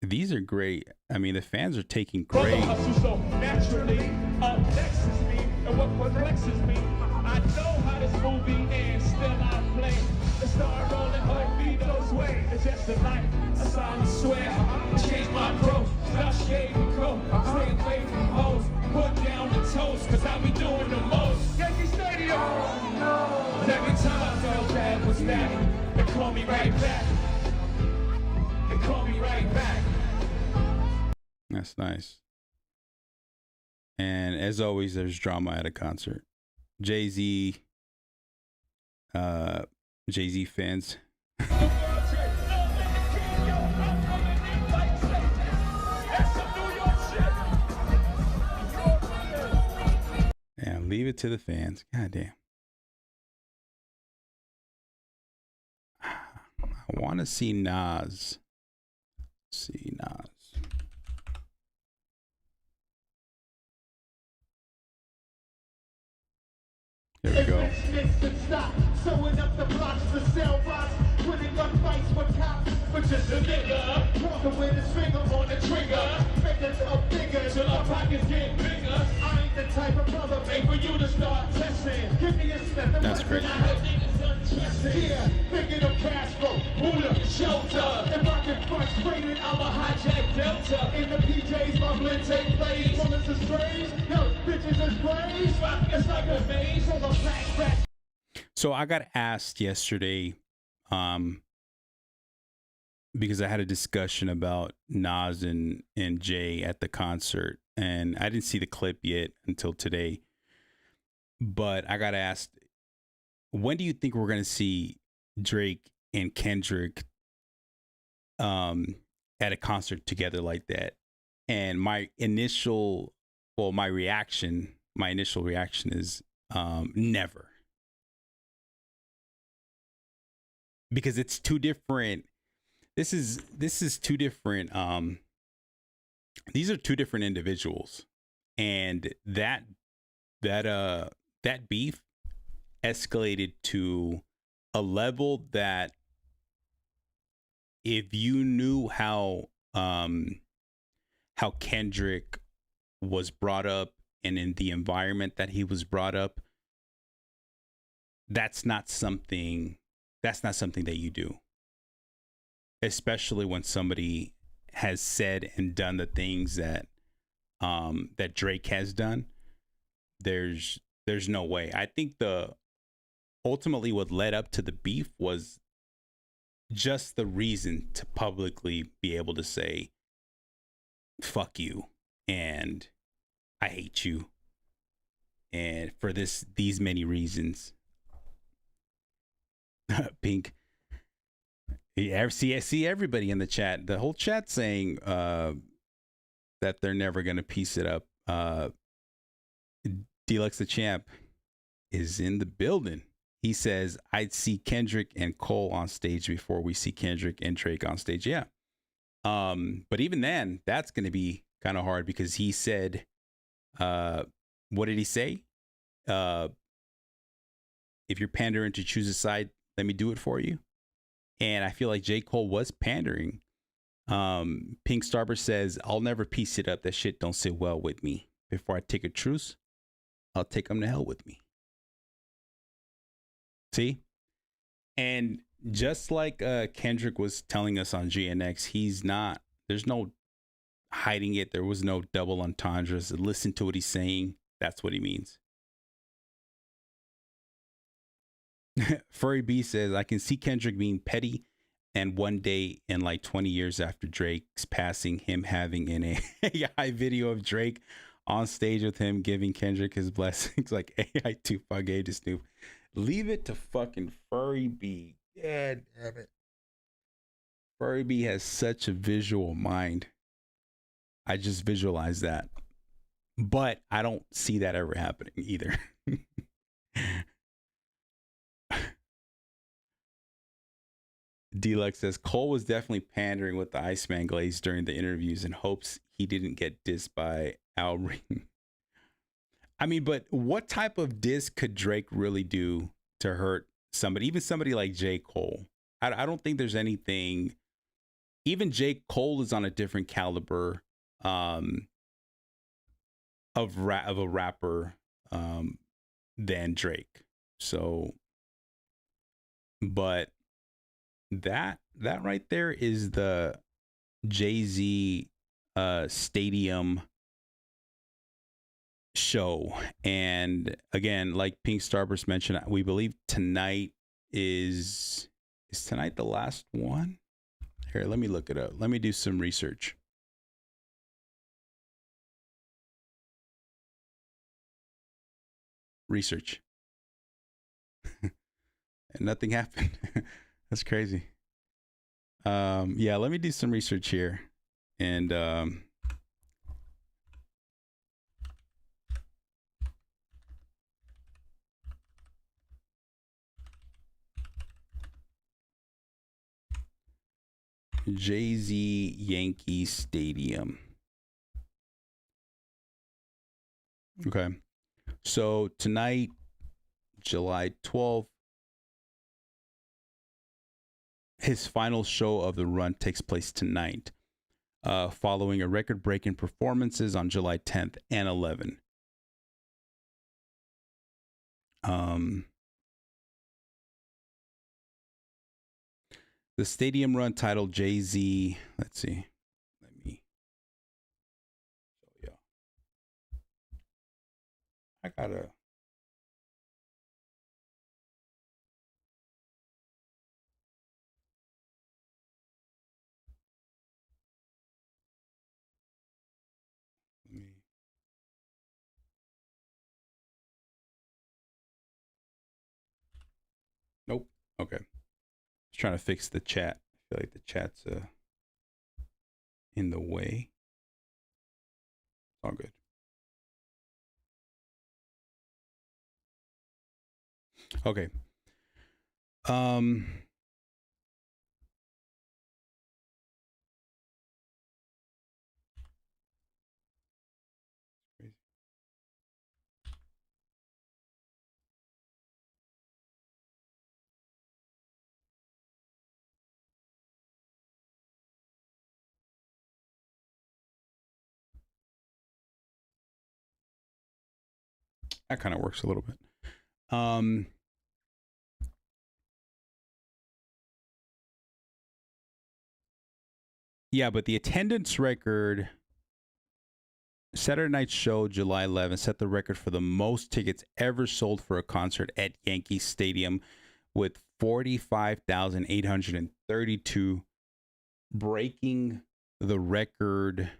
These are great. I mean, the fans are taking great. So naturally, next is me, and what perplexes me, I know how this movie ends, still I play. The star rolling, hold me those way. It's just a life, I solemnly swear. Change my approach, stop shade and coat. Stay away from hoes, put down the toast, cause I be doing the most. Yankee Stadium! Oh, no. Every time I felt bad was that, they call me right back. They call me right back. That's nice. And as always, there's drama at a concert. Jay-Z fans. And leave it to the fans. God damn. I want to see Nas. See Nas. There we go. Stop sewing up the blocks to sell rocks, winning gunfights with cops, but just a nigga walking with his finger on the trigger, making up bigger till our pockets get bigger. I ain't the type of brother made for you to start testing. Give me a step and That's great. I heard niggas undressing. Yeah, thinking of cash flow, Buddha, shelter. If I get frustrated, I'ma hijack Delta. In the PJs, bubbling take place. Bullets are strange, yo, bitches is brave. It's like a maze on the black rat. So I got asked yesterday, because I had a discussion about Nas and Jay at the concert, and I didn't see the clip yet until today. But I got asked, when do you think we're going to see Drake and Kendrick at a concert together like that? And my initial reaction is never. Because it's two different. This is two different. These are two different individuals, and that beef escalated to a level that if you knew how Kendrick was brought up and in the environment that he was brought up, that's not something that you do, especially when somebody has said and done the things that Drake has done. There's no way. I think ultimately what led up to the beef was just the reason to publicly be able to say, fuck you, and I hate you, and for these many reasons. Pink. Yeah, see everybody in the chat. The whole chat saying that they're never gonna piece it up. Deluxe the Champ is in the building. He says, I'd see Kendrick and Cole on stage before we see Kendrick and Drake on stage. Yeah. But even then, that's going to be kind of hard because he said, what did he say? If you're pandering to choose a side, let me do it for you. And I feel like J. Cole was pandering. Pink Starburst says, I'll never piece it up. That shit don't sit well with me. Before I take a truce, I'll take them to hell with me. See? And just like Kendrick was telling us on GNX, there's no hiding it. There was no double entendres. Listen to what he's saying. That's what he means. Furry B says, I can see Kendrick being petty, and one day in like 20 years after Drake's passing, him having an AI video of Drake on stage with him giving Kendrick his blessings like AI Tupac gave to Snoop. Leave it to fucking Furry B. Yeah, damn it. Furry B has such a visual mind. I just visualize that. But I don't see that ever happening either. Deluxe says Cole was definitely pandering with the Iceman glaze during the interviews in hopes he didn't get dissed by Al Ring. I mean, but what type of diss could Drake really do to hurt somebody, even somebody like J. Cole? I don't think there's anything. Even J. Cole is on a different caliber of a rapper than Drake. So, but that right there is the Jay-Z stadium show. And again, like Pink Starburst mentioned, we believe tonight is tonight the last one? Here, let me look it up. Let me do some research. And nothing happened. That's crazy. Yeah, let me do some research here. And Jay-Z Yankee Stadium. Okay. So tonight, July 12th, his final show of the run takes place tonight, following a record-breaking performances on July 10th and 11th. The stadium run titled Jay-Z. Let's see. Let me. Yeah. I gotta. Let me. Nope. Okay. Just trying to fix the chat. I feel like the chat's in the way. All good. Okay. That kind of works a little bit. Yeah, but the attendance record, Saturday Night Show, July 11th, set the record for the most tickets ever sold for a concert at Yankee Stadium with 45,832, breaking the record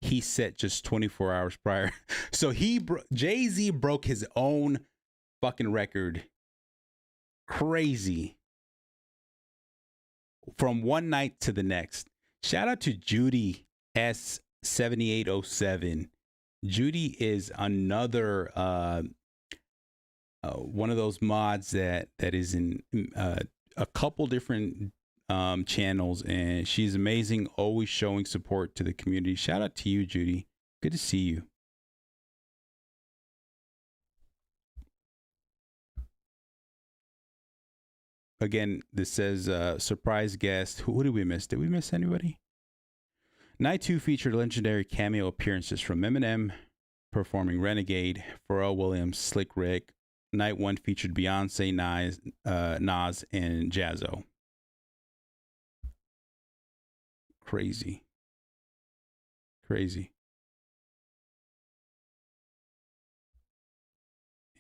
he set just 24 hours prior. So Jay-Z broke his own fucking record. Crazy. From one night to the next. Shout out to Judy S7807. Judy is another one of those mods that is in a couple different channels, and she's amazing, always showing support to the community. Shout out to you, Judy. Good to see you. Again, this says surprise guest. Who did we miss? Did we miss anybody? Night 2 featured legendary cameo appearances from Eminem performing Renegade, Pharrell Williams, Slick Rick. Night 1 featured Beyonce, Nas, and Jazzo. Crazy.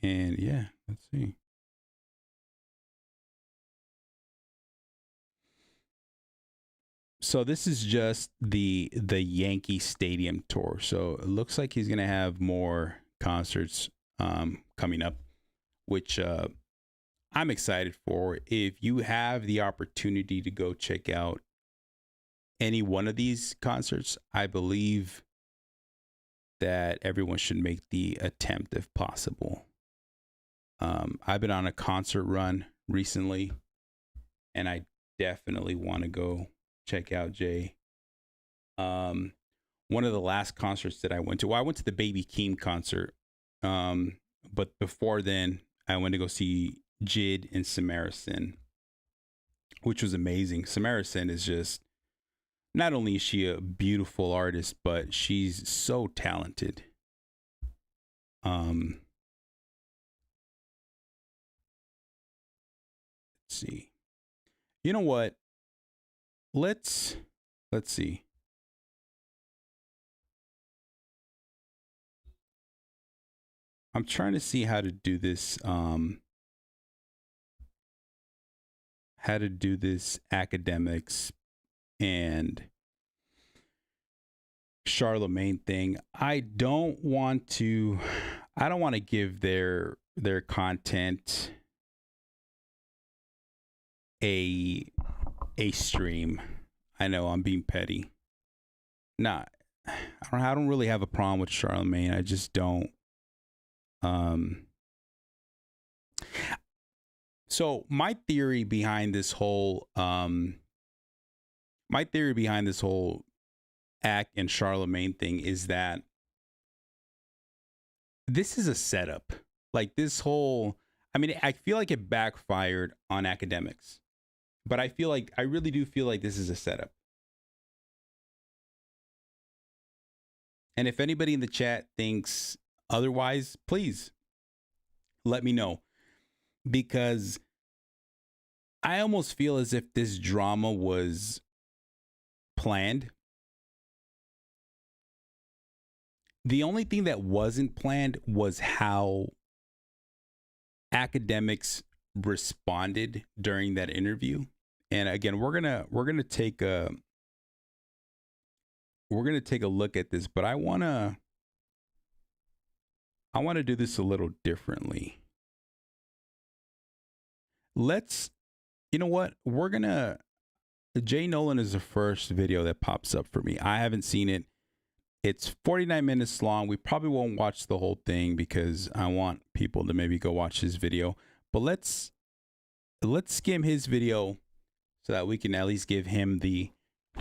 And yeah, let's see. So this is just the Yankee Stadium tour. So it looks like he's gonna have more concerts coming up, which I'm excited for. If you have the opportunity to go check out any one of these concerts, I believe that everyone should make the attempt if possible. I've been on a concert run recently, and I definitely want to go check out Jay. One of the last concerts that I went to, well, I went to the Baby Keem concert. But before then, I went to go see Jid and Samarison, which was amazing. Samarison is just, not only is she a beautiful artist, but she's so talented. Let's see. You know what? Let's see. I'm trying to see how to do this. How to do this Akademiks and Charlamagne thing. I don't want to give their content a stream. I know I'm being petty. Nah, I don't really have a problem with Charlamagne. I just don't. So my theory behind this whole Ak and Charlamagne thing is that this is a setup. Like this whole, I mean, I feel like it backfired on Akademiks, but I really do feel like this is a setup. And if anybody in the chat thinks otherwise, please let me know, because I almost feel as if this drama was planned. The only thing that wasn't planned was how Akademiks responded during that interview. And again, we're gonna take a look at this, but I wanna do this a little differently. You know what? Jay Nolan is the first video that pops up for me. I haven't seen it. It's 49 minutes long. We probably won't watch the whole thing because I want people to maybe go watch his video. But let's skim his video so that we can at least give him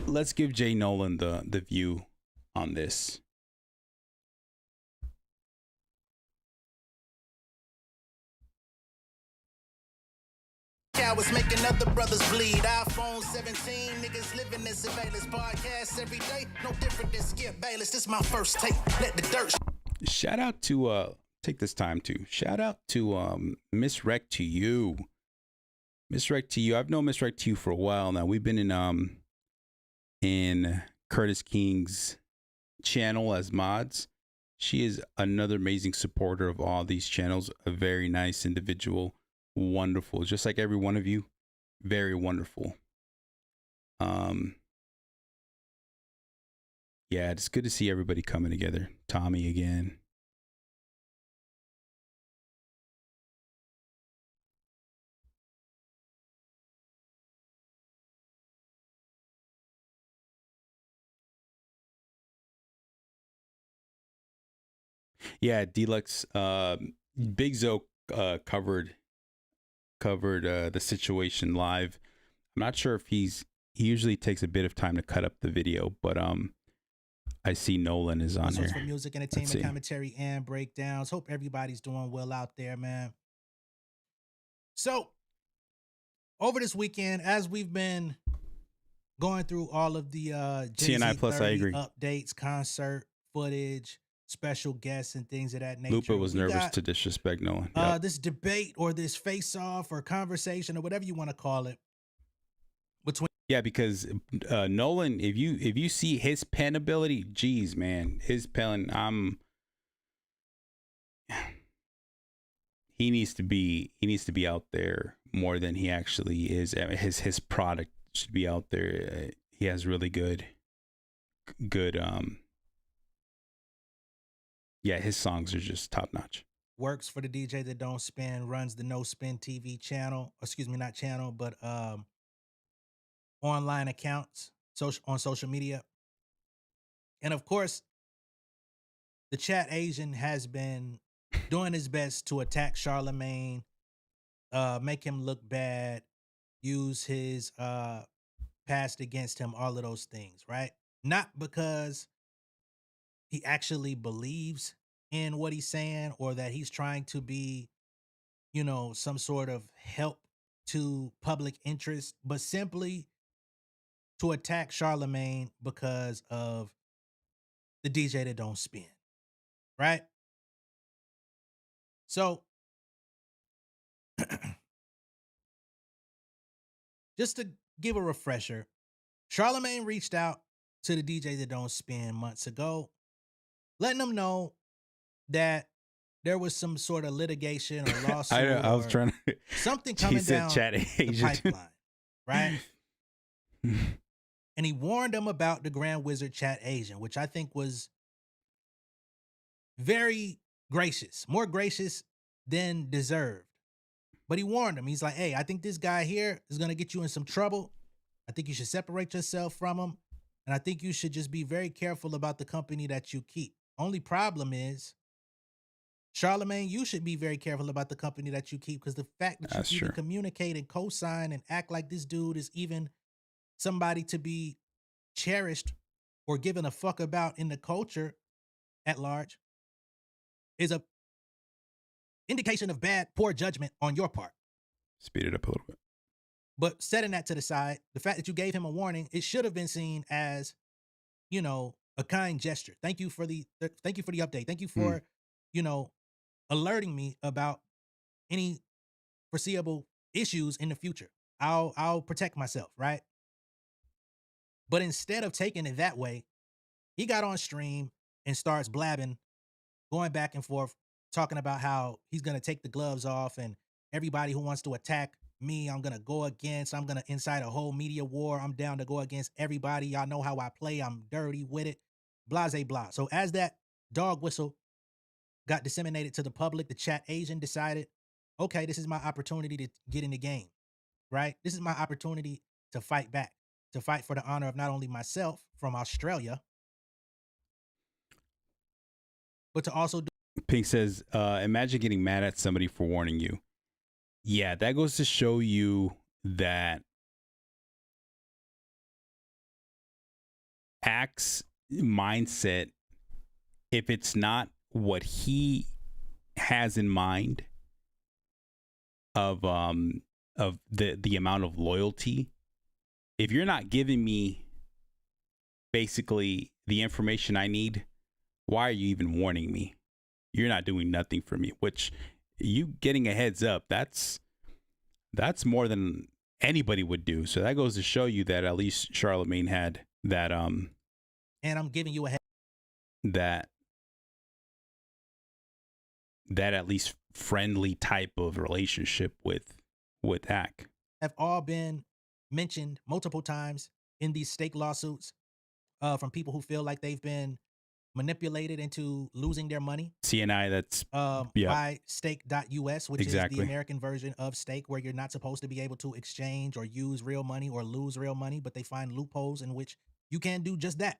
let's give Jay Nolan the view on this. Cowards making other brothers bleed. iPhone 17, niggas living in surveillance. Podcasts every day, no different than Skip Bayless. This my first tape. Let the dirt. Shout out to take this time to shout out to Miss Rec to you. Miss Rec to you. I've known Miss Rec to you for a while now. We've been in Curtis King's channel as mods. She is another amazing supporter of all these channels. A very nice individual. Wonderful, just like every one of you. Very wonderful. Yeah, it's good to see everybody coming together. Tommy again. Yeah, Deluxe. Big Zo covered the situation live. I'm not sure if he usually takes a bit of time to cut up the video, but I see Nolan is on Also here. for music, entertainment, commentary, and breakdowns. Hope everybody's doing well out there, man. So, over this weekend, as we've been going through all of the CNI Plus, I agree. updates, concert footage, special guests, and things of that nature. Lupa was nervous to disrespect Nolan. Yep. This debate or this face-off or conversation or whatever you want to call it between. Yeah, because Nolan, if you see his pen ability, geez, man, his pen, he needs to be out there more than he actually is. His product should be out there. He has really good yeah, his songs are just top notch. Works for the DJ That Don't Spin, runs the No Spin TV channel, excuse me, not channel, but online accounts on social media. And of course, the Chat Asian has been doing his best to attack Charlamagne, make him look bad, use his past against him, all of those things, right? Not because he actually believes in what he's saying or that he's trying to be, some sort of help to public interest, but simply to attack Charlamagne because of the DJ That Don't Spin, right? So, just to give a refresher, Charlamagne reached out to the DJ That Don't Spin months ago, letting them know that there was some sort of litigation or lawsuit. I was trying to something coming down the pipeline, right? And he warned them about the Grand Wizard Chat Asian, which I think was very gracious, more gracious than deserved. But he warned him. He's like, hey, I think this guy here is going to get you in some trouble. I think you should separate yourself from him. And I think you should just be very careful about the company that you keep. Only problem is, Charlamagne, you should be very careful about the company that you keep, because the fact that you even communicate and co-sign and act like this dude is even somebody to be cherished or given a fuck about in the culture at large is a indication of bad, poor judgment on your part. Speed it up a little bit. But setting that to the side, the fact that you gave him a warning, it should have been seen as, a kind gesture. Thank you for the update. Thank you for, alerting me about any foreseeable issues in the future. I'll protect myself, right? But instead of taking it that way, he got on stream and starts blabbing, going back and forth, talking about how he's going to take the gloves off and everybody who wants to attack me, I'm going to go against. I'm going to incite a whole media war. I'm down to go against everybody. Y'all know how I play. I'm dirty with it. Blase blah. So as that dog whistle got disseminated to the public, the Chat Asian decided, okay, this is my opportunity to get in the game, right? This is my opportunity to fight back, to fight for the honor of not only myself from Australia, but to also do. Pink says, imagine getting mad at somebody for warning you. Yeah, that goes to show you that Act's mindset, if it's not what he has in mind of the amount of loyalty, if you're not giving me basically the information I need, why are you even warning me? You're not doing nothing for me, which you getting a heads up, that's more than anybody would do. So that goes to show you that at least Charlamagne had that and I'm giving you a head that at least friendly type of relationship with Act. Have all been mentioned multiple times in these stake lawsuits from people who feel like they've been manipulated into losing their money. CNI, that's by stake.us, which is the American version of stake, where you're not supposed to be able to exchange or use real money or lose real money, but they find loopholes in which you can do just that.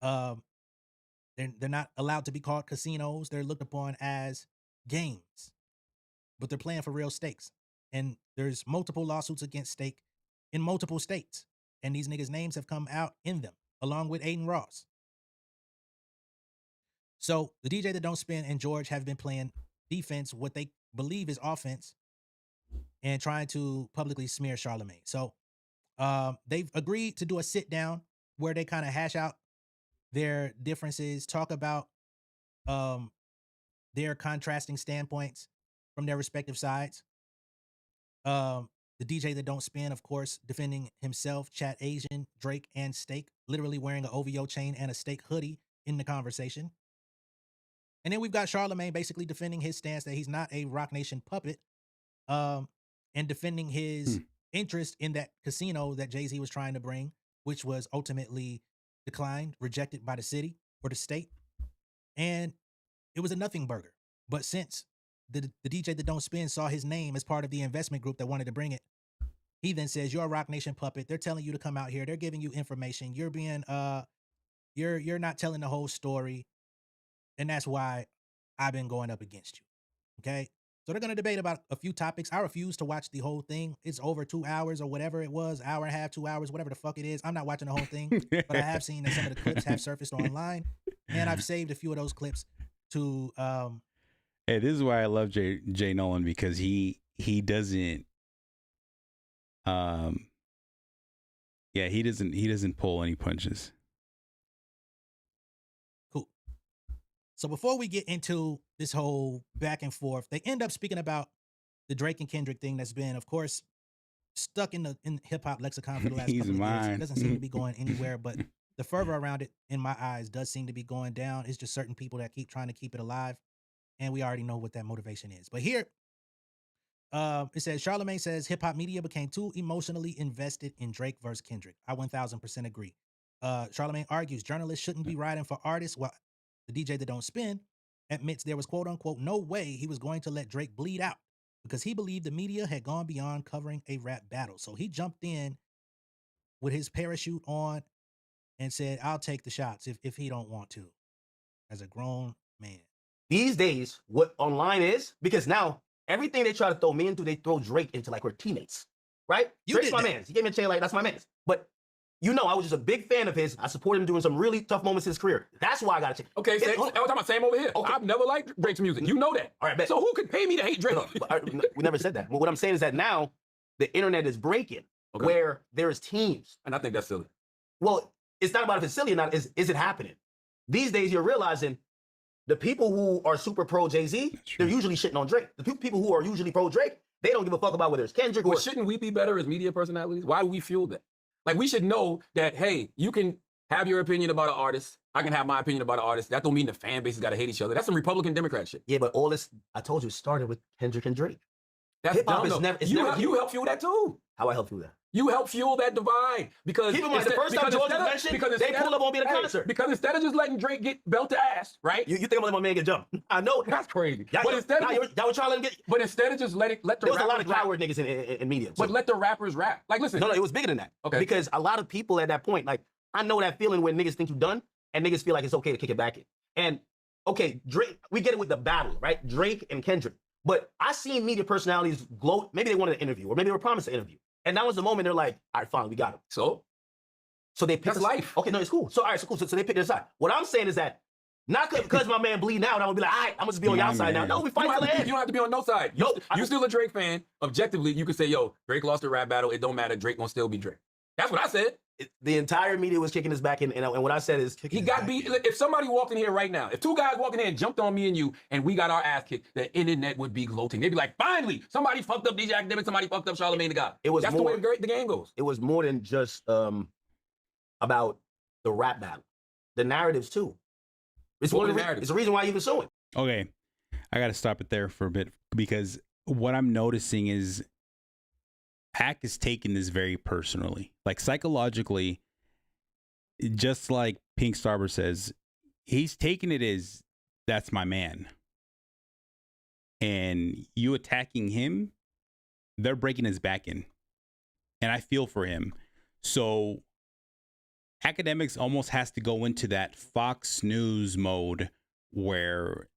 They're not allowed to be called casinos. They're looked upon as games, but they're playing for real stakes. and there's multiple lawsuits against Stake in multiple states, and these niggas' names have come out in them, along with Aiden Ross. So the DJ That Don't Spin and George have been playing defense, what they believe is offense, and trying to publicly smear Charlamagne. So they've agreed to do a sit down where they kind of hash out their differences, talk about their contrasting standpoints from their respective sides. The DJ That Don't Spin, of course, defending himself, Chat Asian, Drake, and Stake, literally wearing an OVO chain and a Stake hoodie in the conversation. And then we've got Charlamagne basically defending his stance that he's not a Roc Nation puppet, and defending his interest in that casino that Jay-Z was trying to bring, which was ultimately declined, rejected by the city or the state. And it was a nothing burger. But since the DJ That Don't Spin saw his name as part of the investment group that wanted to bring it, he then says, you're a Roc Nation puppet. They're telling you to come out here. They're giving you information. You're being, you're not telling the whole story. And that's why I've been going up against you. Okay. So they're going to debate about a few topics. I refuse to watch the whole thing. It's over 2 hours or whatever it was, hour and a half, 2 hours, whatever the fuck it is. I'm not watching the whole thing, but I have seen that some of the clips have surfaced online, and I've saved a few of those clips to. Hey, this is why I love Jay Nolan, because he doesn't. He doesn't pull any punches. Cool. So before we get into this whole back and forth, they end up speaking about the Drake and Kendrick thing that's been, of course, stuck in hip hop lexicon for the last couple of years. It doesn't seem to be going anywhere, but the fervor around it, in my eyes, does seem to be going down. It's just certain people that keep trying to keep it alive, and we already know what that motivation is. But here, it says, Charlamagne says hip hop media became too emotionally invested in Drake versus Kendrick. I 1000% agree. Charlamagne argues journalists shouldn't be writing for artists, while the DJ That Don't Spin admits there was quote unquote no way he was going to let Drake bleed out because he believed the media had gone beyond covering a rap battle. So he jumped in with his parachute on and said, I'll take the shots if he don't want to, as a grown man. These days, what online is, because now everything they try to throw me into, they throw Drake into like we're teammates, right? Drake's my man. He gave me a chain like, that's my man. But you know, I was just a big fan of his. I supported him doing some really tough moments in his career. That's why I got to check. Okay, I'm talking about same over here. Okay. I've never liked Drake's music. You know that. All right, bet. So who could pay me to hate Drake? We never said that. But what I'm saying is that now the internet is breaking where there's teams. And I think that's silly. Well, it's not about if it's silly or not. Is it happening? These days, you're realizing the people who are super pro Jay-Z, they're usually shitting on Drake. The people who are usually pro Drake, they don't give a fuck about whether it's Kendrick or... Well, shouldn't we be better as media personalities? Why do we fuel that? Like, we should know that, hey, you can have your opinion about an artist. I can have my opinion about an artist. That don't mean the fan bases got to hate each other. That's some Republican Democrat shit. Yeah, but all this, I told you, it started with Kendrick and Drake. That's hip-hop dumb, is never... You help fuel that too. How I help fuel that? You help fuel that divide. Because keep in mind, the first time George was mentioned, they pulled up on me at a concert. Because instead of just letting Drake get belt to ass, right? You think I'm letting my man get jumped? I know. That's crazy. Y'all were trying to get... But instead of just let the there was a lot of coward niggas in media. But let the rappers rap. Like, listen. No, it was bigger than that. Okay. Because a lot of people at that point, like, I know that feeling when niggas think you done, and niggas feel like it's okay to kick it back in. And, okay, Drake, we get it with the battle, right? Drake and Kendrick. But I seen media personalities gloat. Maybe they wanted an interview, or maybe they were promised an interview. And that was the moment they're like, all right, fine, we got him. So they picked That's life. Okay, no, it's cool. So, all right, so cool. So they picked their side. What I'm saying is that, not because my man bleeding out, I'm going to be like, all right, I'm going to be on your side now. No, we fight for the end. You don't have to be on no side. You still a Drake fan. Objectively, you could say, yo, Drake lost the rap battle. It don't matter. Drake gonna still be Drake. That's what I said. The entire media was kicking his back in, and what I said is... He got beat. If somebody walked in here right now, if two guys walked in here and jumped on me and you, and we got our ass kicked, the internet would be gloating. They'd be like, finally, somebody fucked up DJ Akademiks, somebody fucked up Charlamagne Tha God. That's the way the game goes. It was more than just about the rap battle. The narratives, too. It's the reason why you even suing. Okay, I got to stop it there for a bit, because what I'm noticing is Hack is taking this very personally. Like, psychologically, just like Pink Starber says, he's taking it as, that's my man. And you attacking him, they're breaking his back in. And I feel for him. So Akademiks almost has to go into that Fox News mode where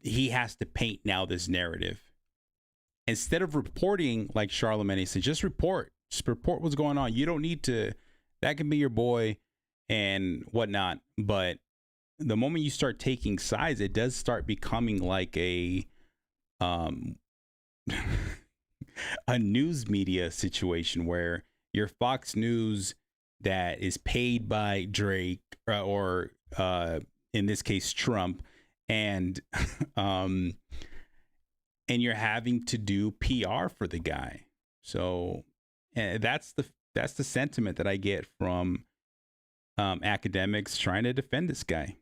he has to paint now this narrative. instead of reporting like Charlamagne said, just report what's going on. You don't need to, that can be your boy and whatnot. But the moment you start taking sides, it does start becoming like a news media situation where your Fox News that is paid by Drake or in this case Trump, and you're having to do PR for the guy. So that's the sentiment that I get from academics trying to defend this guy.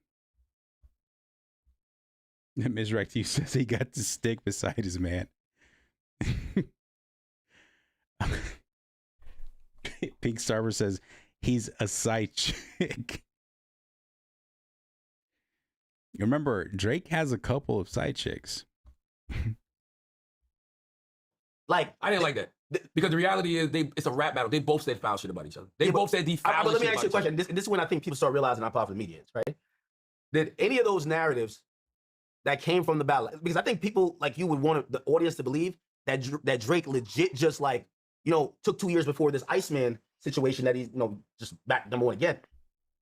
Ms. Rex, you says he got the stick beside his man. Pink Starver says he's a side chick. Remember, Drake has a couple of side chicks. Like, I didn't like that. Because the reality is, it's a rap battle. They both said foul shit about each other. They both said the foul shit. But let me ask you a about each question. This is when I think people start realizing how powerful the media is, right? Did any of those narratives that came from the battle, because I think people like you would want the audience to believe that Drake legit just like, you know, took 2 years before this Iceman situation that he's, you know, just back number one again,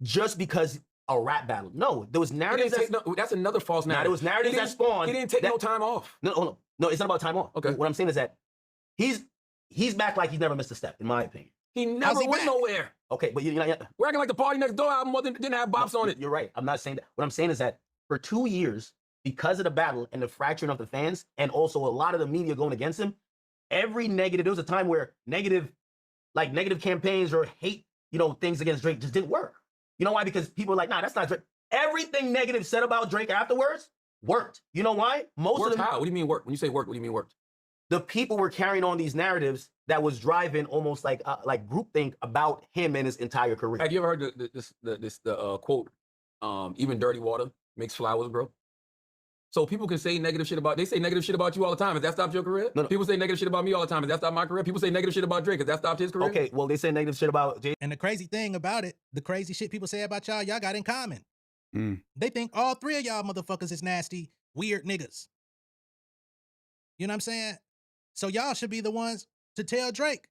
just because a rap battle. No, there was narratives. That's another false narrative. There was narratives that spawned. He didn't take no time off. No, it's not about time off. Okay. What I'm saying is that he's back like he's never missed a step, in my opinion. He never went nowhere. Okay, but you're not. We're acting like the Party Next Door album didn't have bops on it. You're right. I'm not saying that. What I'm saying is that for 2 years, because of the battle and the fracturing of the fans, and also a lot of the media going against him, every negative, there was a time where negative campaigns or hate, you know, things against Drake just didn't work. You know why? Because people were like, nah, that's not Drake. Everything negative said about Drake afterwards worked. You know why? Worked how? What do you mean worked? When you say worked, what do you mean worked? The people were carrying on these narratives that was driving almost like groupthink about him and his entire career. Have you ever heard the quote, even dirty water makes flowers grow? So people can say negative shit about, they say negative shit about you all the time. Has that stopped your career? No. People say negative shit about me all the time. Has that stopped my career? People say negative shit about Drake. Has that stopped his career? Okay, well, they say negative shit about Jay. And the crazy thing about it, the crazy shit people say about y'all got in common. They think all three of y'all motherfuckers is nasty, weird niggas. You know what I'm saying? So y'all should be the ones to tell Drake,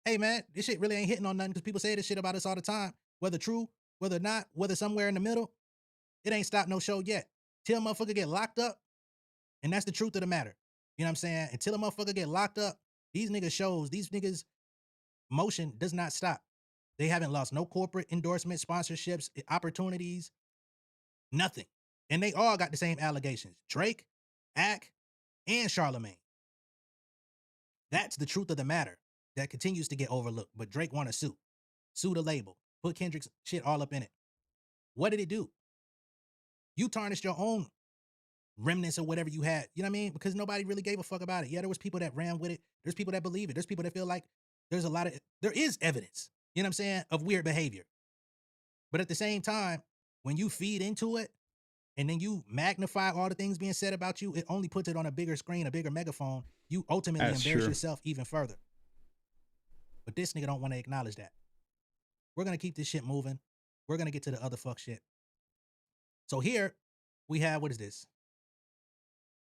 hey man, this shit really ain't hitting on nothing, because people say this shit about us all the time. Whether true, whether not, whether somewhere in the middle, it ain't stopped no show yet. Till a motherfucker get locked up, and that's the truth of the matter. You know what I'm saying? Until a motherfucker get locked up, these niggas shows, these niggas motion does not stop. They haven't lost no corporate endorsements, sponsorships, opportunities, nothing. And they all got the same allegations. Drake, Ak, and Charlamagne. That's the truth of the matter that continues to get overlooked. But Drake want to sue the label, put Kendrick's shit all up in it. What did it do? You tarnished your own remnants or whatever you had, you know what I mean? Because nobody really gave a fuck about it. Yeah, there was people that ran with it. There's people that believe it. There's people that feel like there is evidence, you know what I'm saying, of weird behavior. But at the same time, when you feed into it and then you magnify all the things being said about you, it only puts it on a bigger screen, a bigger megaphone. You ultimately embarrass yourself even further. But this nigga don't want to acknowledge that. We're going to keep this shit moving. We're going to get to the other fuck shit. So here we have, what is this?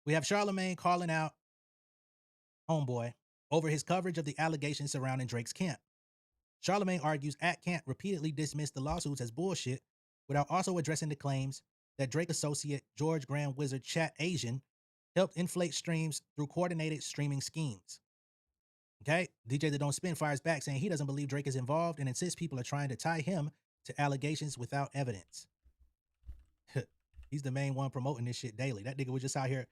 We have Charlamagne calling out homeboy over his coverage of the allegations surrounding Drake's camp. Charlamagne argues Ak can't repeatedly dismiss the lawsuits as bullshit without also addressing the claims that Drake associate George Grand Wizard Chat Asian helped inflate streams through coordinated streaming schemes. Okay? DJ That Don't Spin fires back saying he doesn't believe Drake is involved and insists people are trying to tie him to allegations without evidence. He's the main one promoting this shit daily. That nigga was just out here.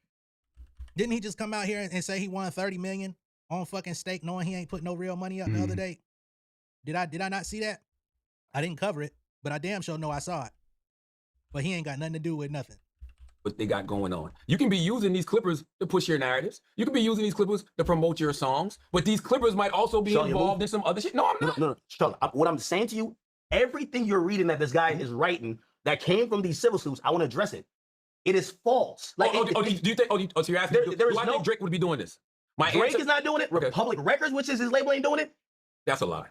Didn't he just come out here and say he won $30 million on fucking stake knowing he ain't put no real money up the other day? Did I not see that? I didn't cover it, but I damn sure know I saw it. But he ain't got nothing to do with nothing. What they got going on. You can be using these clippers to push your narratives. You can be using these clippers to promote your songs, but these clippers might also be involved in some other shit. No, I'm not. No. Charlotte, what I'm saying to you, everything you're reading that this guy is writing that came from these civil suits, I want to address it. It is false. Like, do you think? So you're asking? Do I think Drake would be doing this? Drake is not doing it. Okay. Republic Records, which is his label, ain't doing it. That's a lie.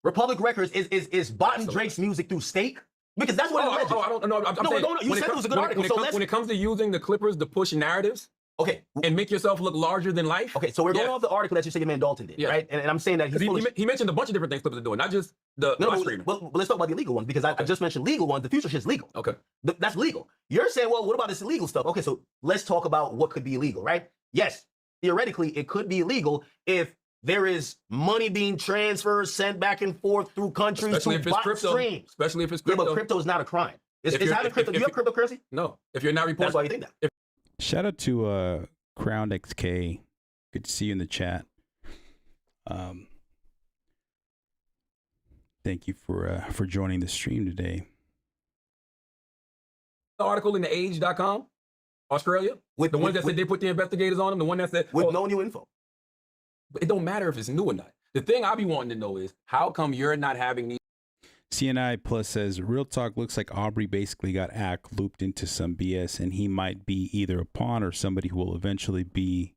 Republic Records is botting Drake's music through stake. Because that's what I don't know. I'm saying, you said it was a good article. When it comes to using the clippers to push narratives, Okay. and make yourself look larger than life. Okay, so we're going off the article that you say your man Dalton did, right? And I'm saying that he's he mentioned a bunch of different things Clippers are doing, not just the live streaming. But let's talk about the illegal ones because I just mentioned legal ones. The future shit's legal. Okay. That's legal. You're saying, well, what about this illegal stuff? Okay, so let's talk about what could be illegal, right? Yes, theoretically, it could be illegal if there is money being transferred, sent back and forth through countries, Especially if it's crypto. streams. Especially if it's crypto. Yeah, but crypto is not a crime. Is having crypto? Do you have cryptocurrency? No. If you're not reporting, that's why you think that. Shout out to Crown XK. Good to see you in the chat. Thank you for joining the stream today. The article in the age.com, Australia, with the ones that said they put the investigators on them, the one that said with no new info. But it don't matter if it's new or not. The thing I be wanting to know is how come you're not having these. CNI Plus says, real talk, looks like Aubrey basically got Ack looped into some BS, and he might be either a pawn or somebody who will eventually be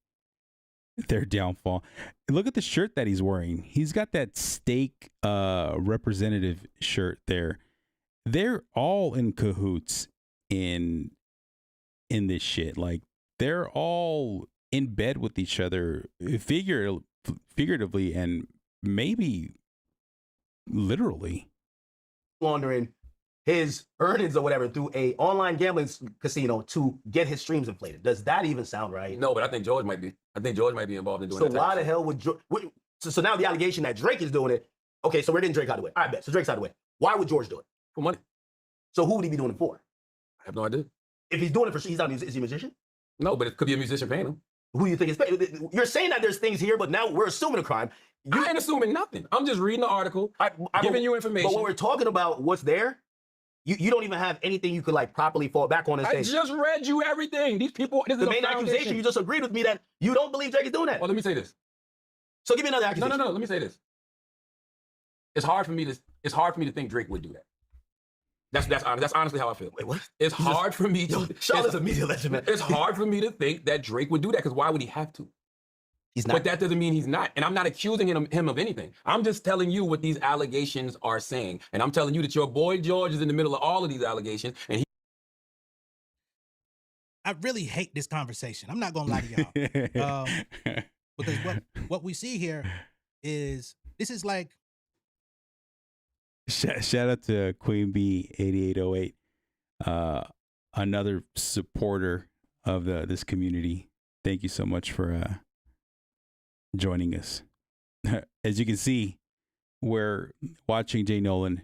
their downfall. Look at the shirt that he's wearing. He's got that steak representative shirt there. They're all in cahoots in this shit. Like, they're all in bed with each other figuratively and maybe literally. Laundering his earnings or whatever through a online gambling casino to get his streams inflated. Does that even sound right? No, but I think George might be. I think George might be involved in doing that. So why the hell would George? So now the allegation that Drake is doing it. Okay, so we're getting Drake out of the way. All right, bet. So Drake's out of the way. Why would George do it? For money. So who would he be doing it for? I have no idea. If he's doing it for, he's not. Is he a musician? No, but it could be a musician paying him. Who do you think is paying? You're saying that there's things here, but now we're assuming a crime. I ain't assuming nothing. I'm just reading the article, giving you information. But when we're talking about what's there, you don't even have anything you could like properly fall back on and say. I just read you everything. These people. This the is main accusation. You just agreed with me that you don't believe Drake is doing that. Well, let me say this. So give me another accusation. No. Let me say this. It's hard for me to think Drake would do that. That's honestly how I feel. Wait, what? It's hard for me to. Charlotte's a media legend, man. It's hard for me to think that Drake would do that because why would he have to? He's not. But that doesn't mean he's not. And I'm not accusing him of anything. I'm just telling you what these allegations are saying. And I'm telling you that your boy George is in the middle of all of these allegations. And I really hate this conversation. I'm not gonna lie to y'all. Because what we see here is this is like. Shout out to Queen Bee 8808, another supporter of this community. Thank you so much for joining us. As you can see, we're watching Jay Nolan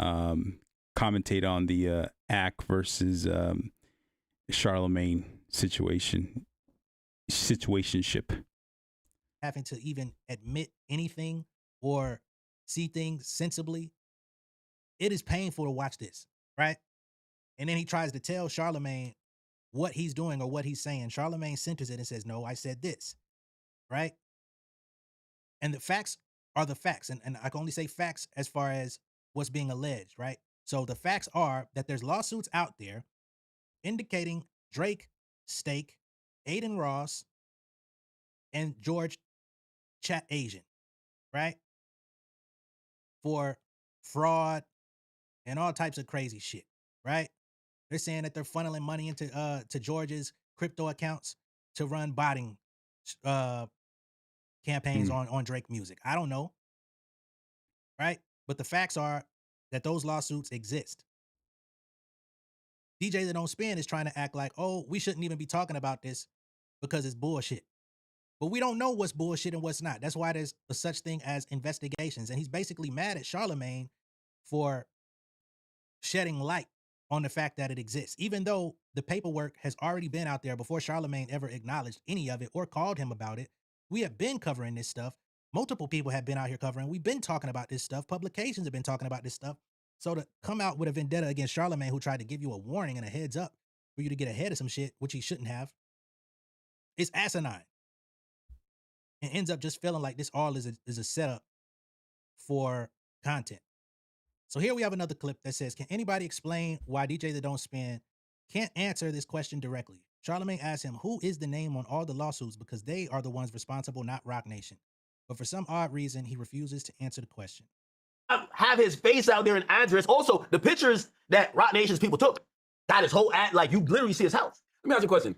commentate on the Ack versus Charlamagne situationship. Having to even admit anything or see things sensibly. It is painful to watch this, right? And then he tries to tell Charlamagne what he's doing or what he's saying. Charlamagne centers it and says, no, I said this, right? And the facts are the facts. And I can only say facts as far as what's being alleged, right? So the facts are that there's lawsuits out there indicating Drake, Steak, Aiden Ross, and George Chat Asian, right? For fraud and all types of crazy shit, right? They're saying that they're funneling money into to George's crypto accounts to run botting campaigns on Drake music. I don't know, right? But the facts are that those lawsuits exist. DJ That Don't Spin is trying to act like, oh, we shouldn't even be talking about this because it's bullshit. But we don't know what's bullshit and what's not. That's why there's a such thing as investigations. And he's basically mad at Charlamagne for shedding light on the fact that it exists, even though the paperwork has already been out there before Charlamagne ever acknowledged any of it or called him about it. We have been covering this stuff. Multiple people have been out here covering. We've been talking about this stuff. Publications have been talking about this stuff. So to come out with a vendetta against Charlamagne, who tried to give you a warning and a heads up for you to get ahead of some shit, which he shouldn't have, is asinine. And ends up just feeling like this all is a setup for content. So here we have another clip that says, can anybody explain why DJ That Don't Spin can't answer this question directly? Charlamagne asked him, who is the name on all the lawsuits because they are the ones responsible, not Roc Nation. But for some odd reason, he refuses to answer the question. Have his face out there and address. Also, the pictures that Roc Nation's people took, got his whole ad, like you literally see his house. Let me ask you a question.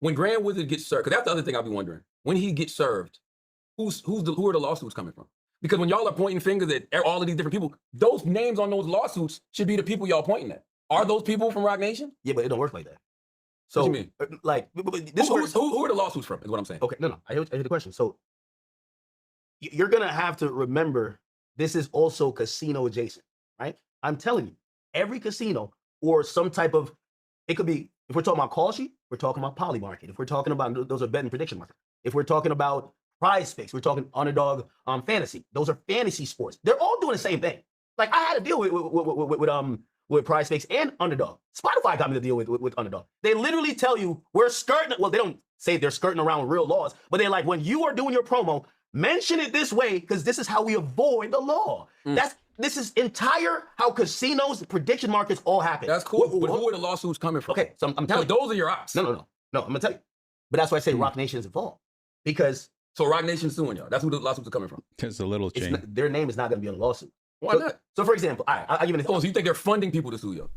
When Grand Wizard gets served, because that's the other thing I'll be wondering. When he gets served, who are the lawsuits coming from? Because when y'all are pointing fingers at all of these different people, those names on those lawsuits should be the people y'all pointing at. Are those people from Roc Nation? Yeah, but it don't work like that. So, what you mean? Like, who are the lawsuits from? Is what I'm saying. Okay, no, I hear the question. So, you're gonna have to remember this is also casino adjacent, right? I'm telling you, every casino or some type of, it could be, if we're talking about call sheet, we're talking about poly market. If we're talking about, those are betting prediction market. If we're talking about prize picks, we're talking underdog fantasy. Those are fantasy sports. They're all doing the same thing. Like I had to deal with prize picks and underdog. Spotify got me to deal with underdog. They literally tell you we're skirting, well, they don't say they're skirting around real laws, but they're like, when you are doing your promo, mention it this way, because this is how we avoid the law. This is entire how casinos, prediction markets all happen. That's cool. But who are the lawsuits coming from? Okay, so I'm telling you. Those are your ops. No, I'm gonna tell you. But that's why I say Roc Nation is involved. Because so Roc Nation's suing y'all. That's who the lawsuits are coming from. It's a little change. Their name is not gonna be on the lawsuit. Why not? So for example, I'll give you an example. Oh, so you think they're funding people to sue you?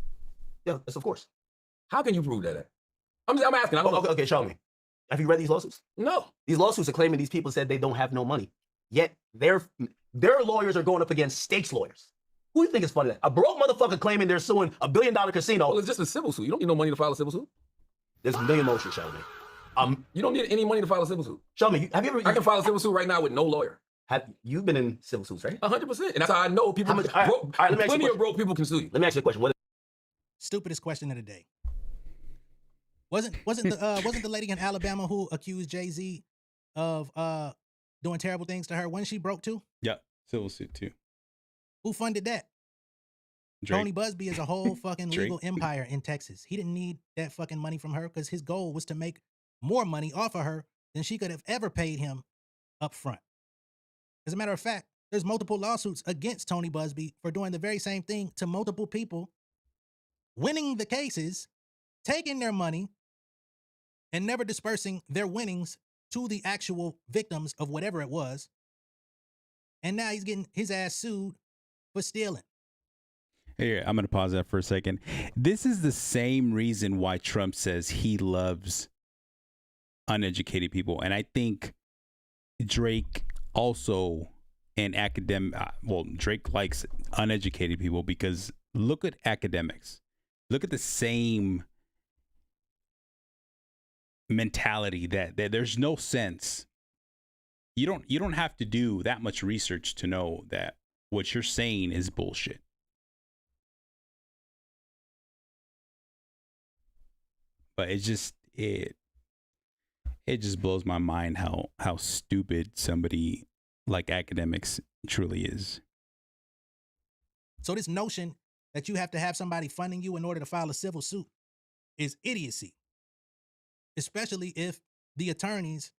Yeah, yes, of course. How can you prove that? I'm asking. I don't know. Okay, show me. Have you read these lawsuits? No. These lawsuits are claiming these people said they don't have no money. Yet their lawyers are going up against stakes lawyers. Who do you think is funny? A broke motherfucker claiming they're suing $1 billion casino. Well, it's just a civil suit. You don't need no money to file a civil suit. There's a million motions, Charlamagne. You don't need any money to file a civil suit. Charlamagne, have you ever? I can file a civil suit right now with no lawyer. You've been in civil suits, right? 100%. And that's how I know people. Plenty of broke people can sue you. Let me ask you a question. Stupidest question of the day. Wasn't the lady in Alabama who accused Jay-Z of doing terrible things to her? Wasn't she broke too? Yeah, civil suit too. Who funded that? Drake. Tony Busby is a whole fucking legal empire in Texas. He didn't need that fucking money from her because his goal was to make more money off of her than she could have ever paid him up front. As a matter of fact, there's multiple lawsuits against Tony Busby for doing the very same thing to multiple people, winning the cases, taking their money, and never dispersing their winnings to the actual victims of whatever it was. And now he's getting his ass sued for stealing. Here, I'm going to pause that for a second. This is the same reason why Trump says he loves uneducated people. And I think Drake also Drake likes uneducated people because look at Akademiks. Look at the same mentality that there's no sense. You don't have to do that much research to know that what you're saying is bullshit. But it just blows my mind how stupid somebody like Akademiks truly is. So this notion that you have to have somebody funding you in order to file a civil suit is idiocy. Especially if the attorneys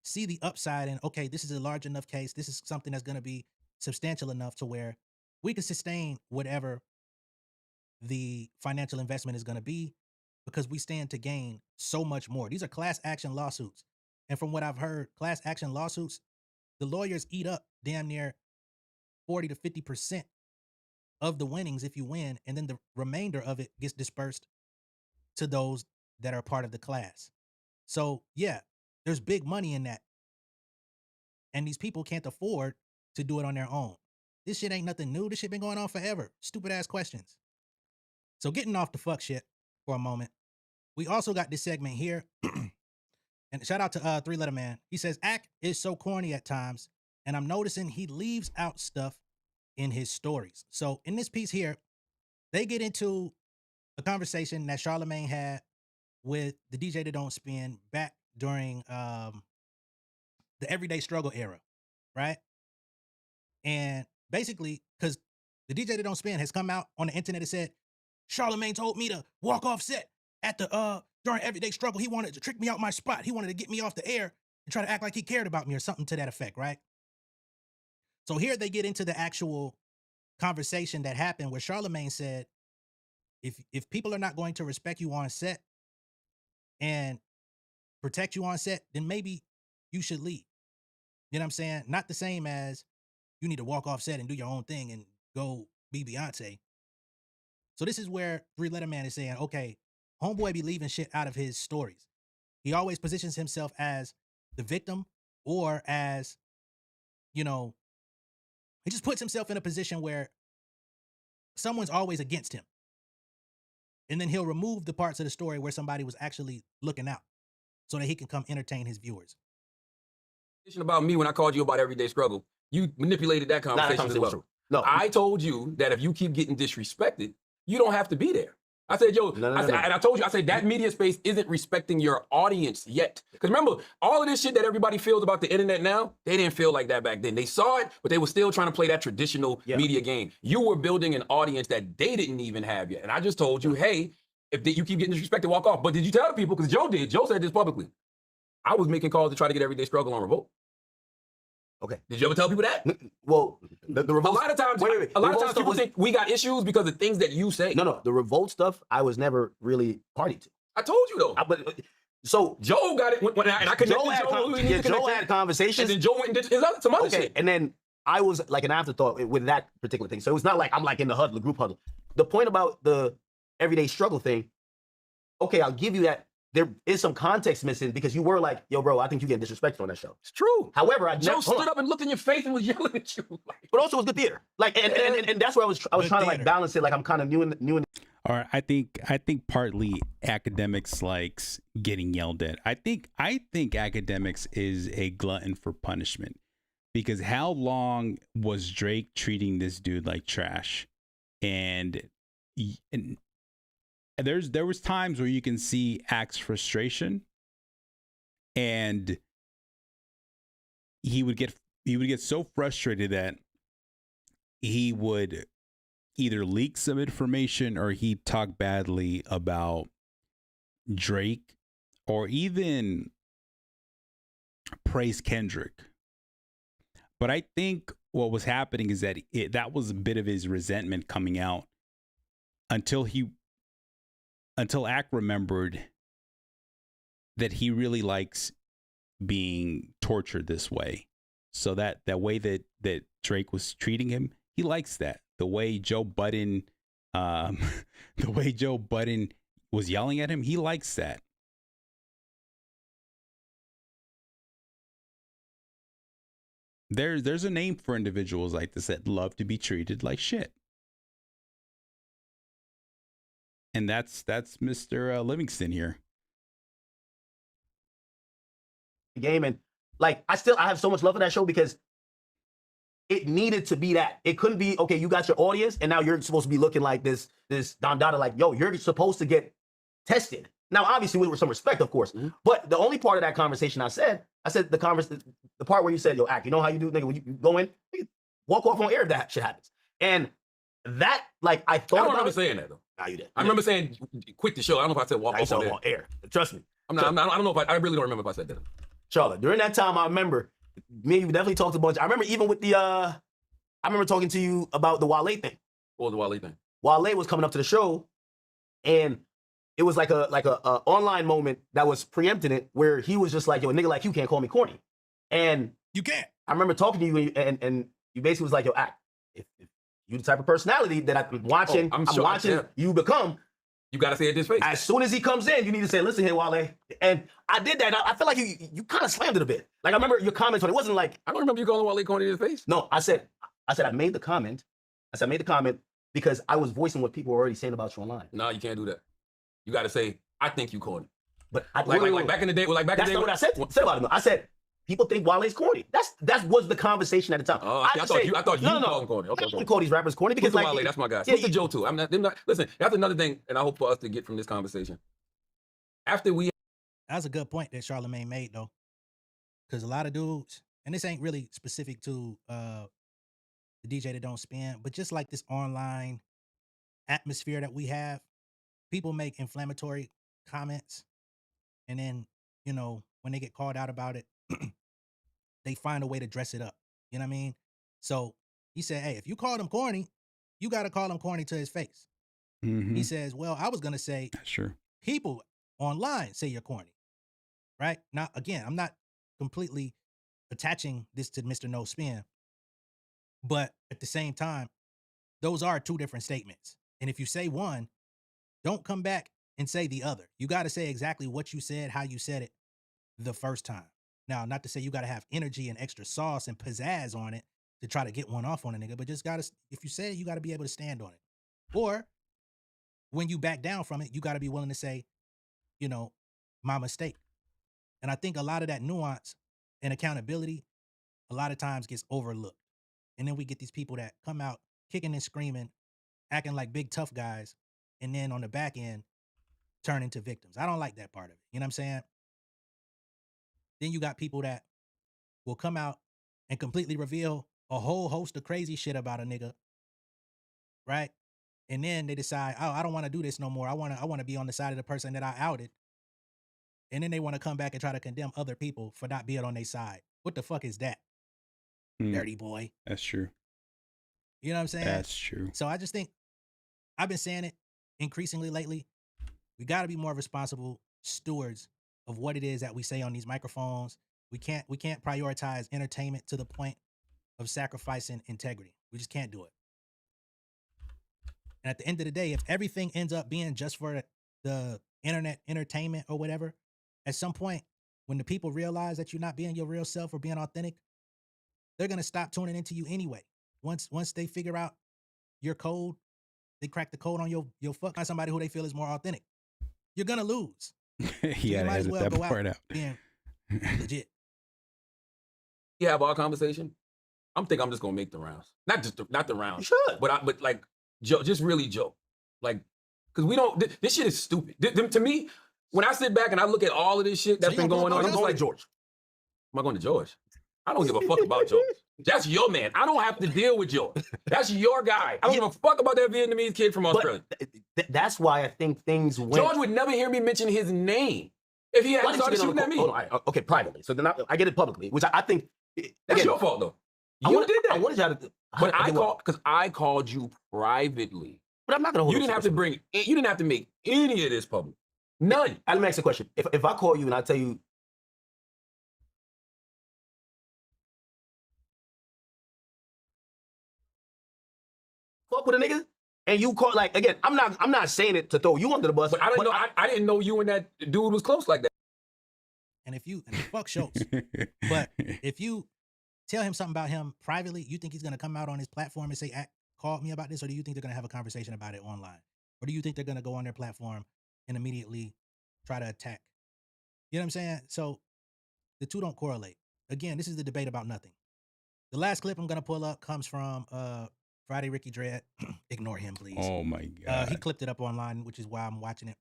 see the upside and, okay, this is a large enough case. This is something that's going to be substantial enough to where we can sustain whatever the financial investment is going to be because we stand to gain so much more. These are class action lawsuits. And from what I've heard, class action lawsuits, the lawyers eat up damn near 40 to 50% of the winnings if you win. And then the remainder of it gets dispersed to those that are part of the class. So yeah, there's big money in that. And these people can't afford to do it on their own. This shit ain't nothing new. This shit been going on forever. Stupid ass questions. So getting off the fuck shit for a moment, we also got this segment here. And shout out to Three Letter Man. He says, Ak is so corny at times, and I'm noticing he leaves out stuff in his stories. So in this piece here, they get into a conversation that Charlamagne had with the DJ That Don't Spin back during the Everyday Struggle era, right? And basically, because the DJ That Don't Spin has come out on the internet and said, Charlamagne told me to walk off set at the during Everyday Struggle. He wanted to trick me out my spot. He wanted to get me off the air and try to act like he cared about me or something to that effect, right? So here they get into the actual conversation that happened where Charlamagne said, if people are not going to respect you on set and protect you on set, then maybe you should leave. You know what I'm saying? Not the same as you need to walk off set and do your own thing and go be Beyoncé. So this is where Three Letter Man is saying, okay, homeboy be leaving shit out of his stories. He always positions himself as the victim or as, you know, he just puts himself in a position where someone's always against him. And then he'll remove the parts of the story where somebody was actually looking out so that he can come entertain his viewers. About me when I called you about everyday struggle, you manipulated that conversation as well. No, I told you that if you keep getting disrespected, you don't have to be there. I said, yo, and I told you, I said that media space isn't respecting your audience yet. Because remember, all of this shit that everybody feels about the internet now, they didn't feel like that back then. They saw it, but they were still trying to play that traditional media game. You were building an audience that they didn't even have yet. And I just told you, hey, if you keep getting disrespected, walk off. But did you tell the people? Because Joe did. Joe said this publicly. I was making calls to try to get everyday struggle on Revolt. Okay. Did you ever tell people that? Well, the Revolt. A lot of times, wait. A lot of times people think we got issues because of things that you say. No. The Revolt stuff, I was never really party to. I told you though. So Joe got it, and I connected Joe had conversations. And then Joe went and did some other shit. And then I was like an afterthought with that particular thing. So it was not like I'm like in the huddle, the group huddle. The point about the everyday struggle thing, okay, I'll give you that. There is some context missing because you were like, yo, bro, I think you get disrespected on that show. It's true. However, Joe stood up and looked in your face and was yelling at you. But also it was good theater. Like, and that's where I was trying to like balance it. Like I'm kind of new in. All right, I think partly Akademiks likes getting yelled at. I think Akademiks is a glutton for punishment because how long was Drake treating this dude like trash? And there was times where you can see Ak's frustration, and he would get so frustrated that he would either leak some information or he'd talk badly about Drake or even praise Kendrick. But I think what was happening is that that was a bit of his resentment coming out until Ak remembered that he really likes being tortured this way. So that way that Drake was treating him, he likes that. The way Joe Budden was yelling at him, he likes that. There's a name for individuals like this that love to be treated like shit. And that's Mr. Livingston here. Game, and like I have so much love for that show because it needed to be that. It couldn't be, okay, you got your audience and now you're supposed to be looking like this Don Dada, like, yo, you're supposed to get tested. Now, obviously with some respect, of course. Mm-hmm. But the only part of that conversation I said the part where you said, yo, Ak, you know how you do, nigga, when you go in, walk off on air if that shit happens. And that, like, I thought I don't remember saying that though. Nah, you did. I remember saying, quit the show. I don't know if I said walk off on air. Trust me. I don't know if I really don't remember if I said that. Charlotte, during that time, I remember me and you definitely talked a bunch. I remember even with I remember talking to you about the Wale thing. What was the Wale thing? Wale was coming up to the show, and it was like a online moment that was preempting it, where he was just like, yo, a nigga like you can't call me corny. And you can't. I remember talking to you, and you basically was like, yo, Ak, if you the type of personality that I'm watching, I'm watching you become, you gotta say it this face. As soon as he comes in, you need to say, listen here, Wale. And I did that. I feel like you kind of slammed it a bit. Like I remember your comments on it. Wasn't like, I don't remember you calling Wale corny in his face. No, I said I made the comment. I made the comment because I was voicing what people were already saying about you online. No, you can't do that. You gotta say, I think you corny. But like back in the day, that's not what I said about him. I said, people think Wale's corny. That was the conversation at the time. Oh, I thought you called him corny. Okay, I don't call these rappers corny because like Wale, that's my guy. Speak to Joe too. Listen, that's another thing, and I hope for us to get from this conversation. That's a good point that Charlamagne made though, because a lot of dudes, and this ain't really specific to the DJ that don't spin, but just like this online atmosphere that we have, people make inflammatory comments, and then when they get called out about it, they find a way to dress it up. You know what I mean? So he said, hey, if you called him corny, you got to call him corny to his face. Mm-hmm. He says, well, I was going to say, sure, people online say you're corny, right? Now, again, I'm not completely attaching this to Mr. No Spin, but at the same time, those are two different statements. And if you say one, don't come back and say the other. You got to say exactly what you said, how you said it the first time. Now, not to say you got to have energy and extra sauce and pizzazz on it to try to get one off on a nigga, but just got to, if you say it, you got to be able to stand on it. Or when you back down from it, you got to be willing to say, you know, my mistake. And I think a lot of that nuance and accountability a lot of times gets overlooked. And then we get these people that come out kicking and screaming, acting like big tough guys, and then on the back end turn into victims. I don't like that part of it. You know what I'm saying? Then you got people that will come out and completely reveal a whole host of crazy shit about a nigga, right? And then they decide, oh, I don't want to do this no more. I want to be on the side of the person that I outed. And then they want to come back and try to condemn other people for not being on their side. What the fuck is that? Dirty boy. That's true. You know what I'm saying? That's true. So I just think I've been saying it increasingly lately. We got to be more responsible stewards of what it is that we say on these microphones. We can't prioritize entertainment to the point of sacrificing integrity. We just can't do it. And at the end of the day, if everything ends up being just for the internet entertainment or whatever, at some point when the people realize that you're not being your real self or being authentic, they're going to stop tuning into you anyway. Once they figure out your code, they crack the code on your fuck on somebody who they feel is more authentic. You're going to lose. You might as well that part out. Being legit. You have our conversation. I'm just gonna make the rounds. Not the rounds. You should. But like joke, just really joke. Like, cause we don't. This shit is stupid. To me, when I sit back and I look at all of this shit that's been going on, I'm going to George. Am I going to George? I don't give a fuck about George. That's your man. I don't have to deal with George. That's your guy. I don't give a fuck about that Vietnamese kid from Australia. That's why I think things went. George would never hear me mention his name if he hadn't started shooting at me. Okay, privately. So then I get it publicly, which I think that's your fault though. You did that. I wanted y'all to. But I called you privately. But I'm not gonna hold you. You didn't have to make any of this public. None. Let me ask you a question. If I call you and I tell you, fuck with a nigga, and you call, like, again, I'm not saying it to throw you under the bus. But I didn't know you and that dude was close like that. And fuck Schultz. But if you tell him something about him privately, you think he's gonna come out on his platform and say, call me about this, or do you think they're gonna have a conversation about it online? Or do you think they're gonna go on their platform and immediately try to attack? You know what I'm saying? So the two don't correlate. Again, this is the debate about nothing. The last clip I'm gonna pull up comes from Friday Ricky Dread. Ignore him, please. Oh my God. He clipped it up online, which is why I'm watching it.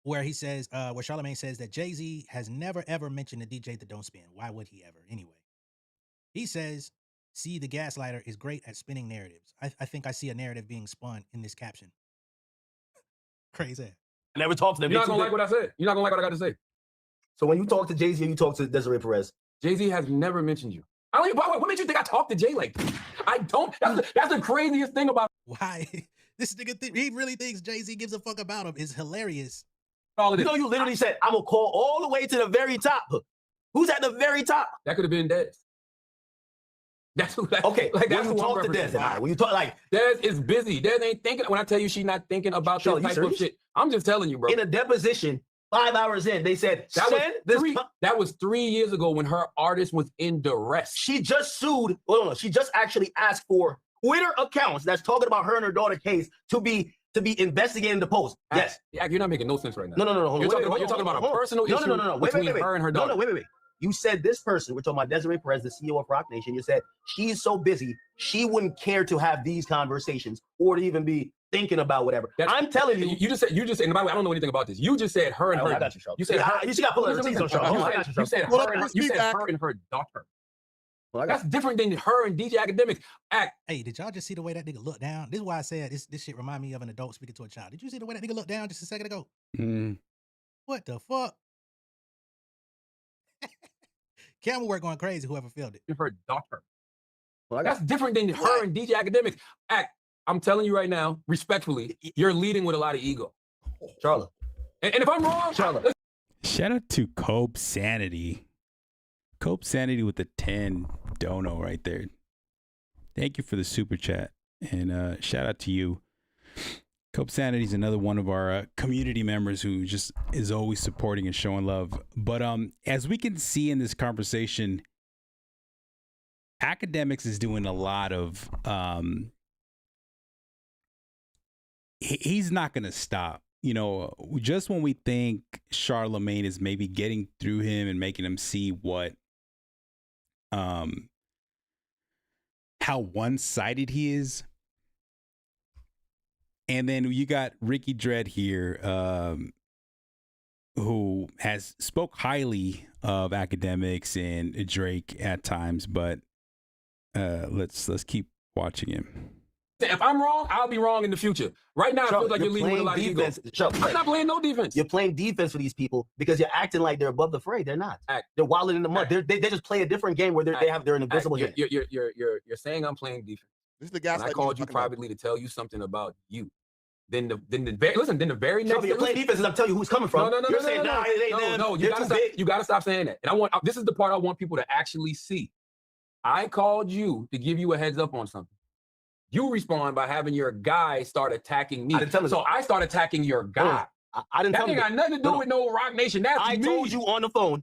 Where he says, where Charlamagne says that Jay-Z has never ever mentioned a DJ that don't spin. Why would he ever? Anyway. He says, see, the gaslighter is great at spinning narratives. I think I see a narrative being spun in this caption. Crazy. I never talked to them. You're not gonna like what I said. You're not gonna like what I got to say. So when you talk to Jay-Z and you talk to Desiree Perez, Jay-Z has never mentioned you. I don't even, what made you think I talked to Jay like this? I don't. That's the craziest thing about why this nigga he really thinks Jay-Z gives a fuck about him is hilarious. all of this. you know, you literally said, I'm gonna call all the way to the very top. Who's at the very top? That could have been Dez. That's who. Okay, like that's when you who I'm talk to Dez, representing. and when you talk like Dez is busy. Dez ain't thinking. When I tell you she's not thinking about Charlie, this you type of serious? shit, I'm just telling you, bro. in a deposition, 5 hours in, they said That was 3 years ago when her artist was in duress. She just sued. Well, no, she just actually asked for Twitter accounts that's talking about her and her daughter case to be investigating the post. Yes. You're not making no sense right now. No. You're talking about a personal issue between her and her daughter. Wait. You said this person, we're talking about Desiree Perez, the CEO of Roc Nation. You said she's so busy, she wouldn't care to have these conversations or to even be thinking about whatever. I'm telling you. You just said, and by the way, I don't know anything about this. You just said her and her. I got you, Charles. You said her. You got to pull her receipts on Charles. You said her and her daughter. Well, that's different than her and DJ Akademiks act. Hey, did y'all just see the way that nigga looked down? This is why I said this shit remind me of an adult speaking to a child. Did you see the way that nigga looked down just a second ago? What the fuck? Camera work going crazy, whoever filmed it. Her daughter. Well, that's different than her and DJ Akademiks act. I'm telling you right now, respectfully, you're leading with a lot of ego. Charlotte. And if I'm wrong, Charlotte. Shout out to Cope Sanity. Cope Sanity with the 10 dono right there. Thank you for the super chat. And shout out to you, Cope Sanity's another one of our community members who just is always supporting and showing love. But as we can see in this conversation, Akademiks is doing a lot of he's not going to stop. You know, just when we think Charlamagne is maybe getting through him and making him see what how one-sided he is. And then you got Ricky Dredd here, who has spoke highly of Akademiks and Drake at times, but let's keep watching him. If I'm wrong, I'll be wrong in the future. Right now, it feels like you're leading with a lot of ego. I'm not playing no defense. You're playing defense for these people because you're acting like they're above the fray. They're not. They're wilding in the mud. They just play a different game where they're an invisible game. You're saying I'm playing defense. This is the guy. I called you privately to tell you something about you. Then the very next. You're playing defense, and I'm telling you who's coming from. No. You're saying no. You gotta stop saying that. And this is the part I want people to actually see. I called you to give you a heads up on something. You respond by having your guy start attacking me. So I start attacking your guy. I didn't tell you. That ain't got nothing to do with no Roc Nation. That's I me. told you on the phone.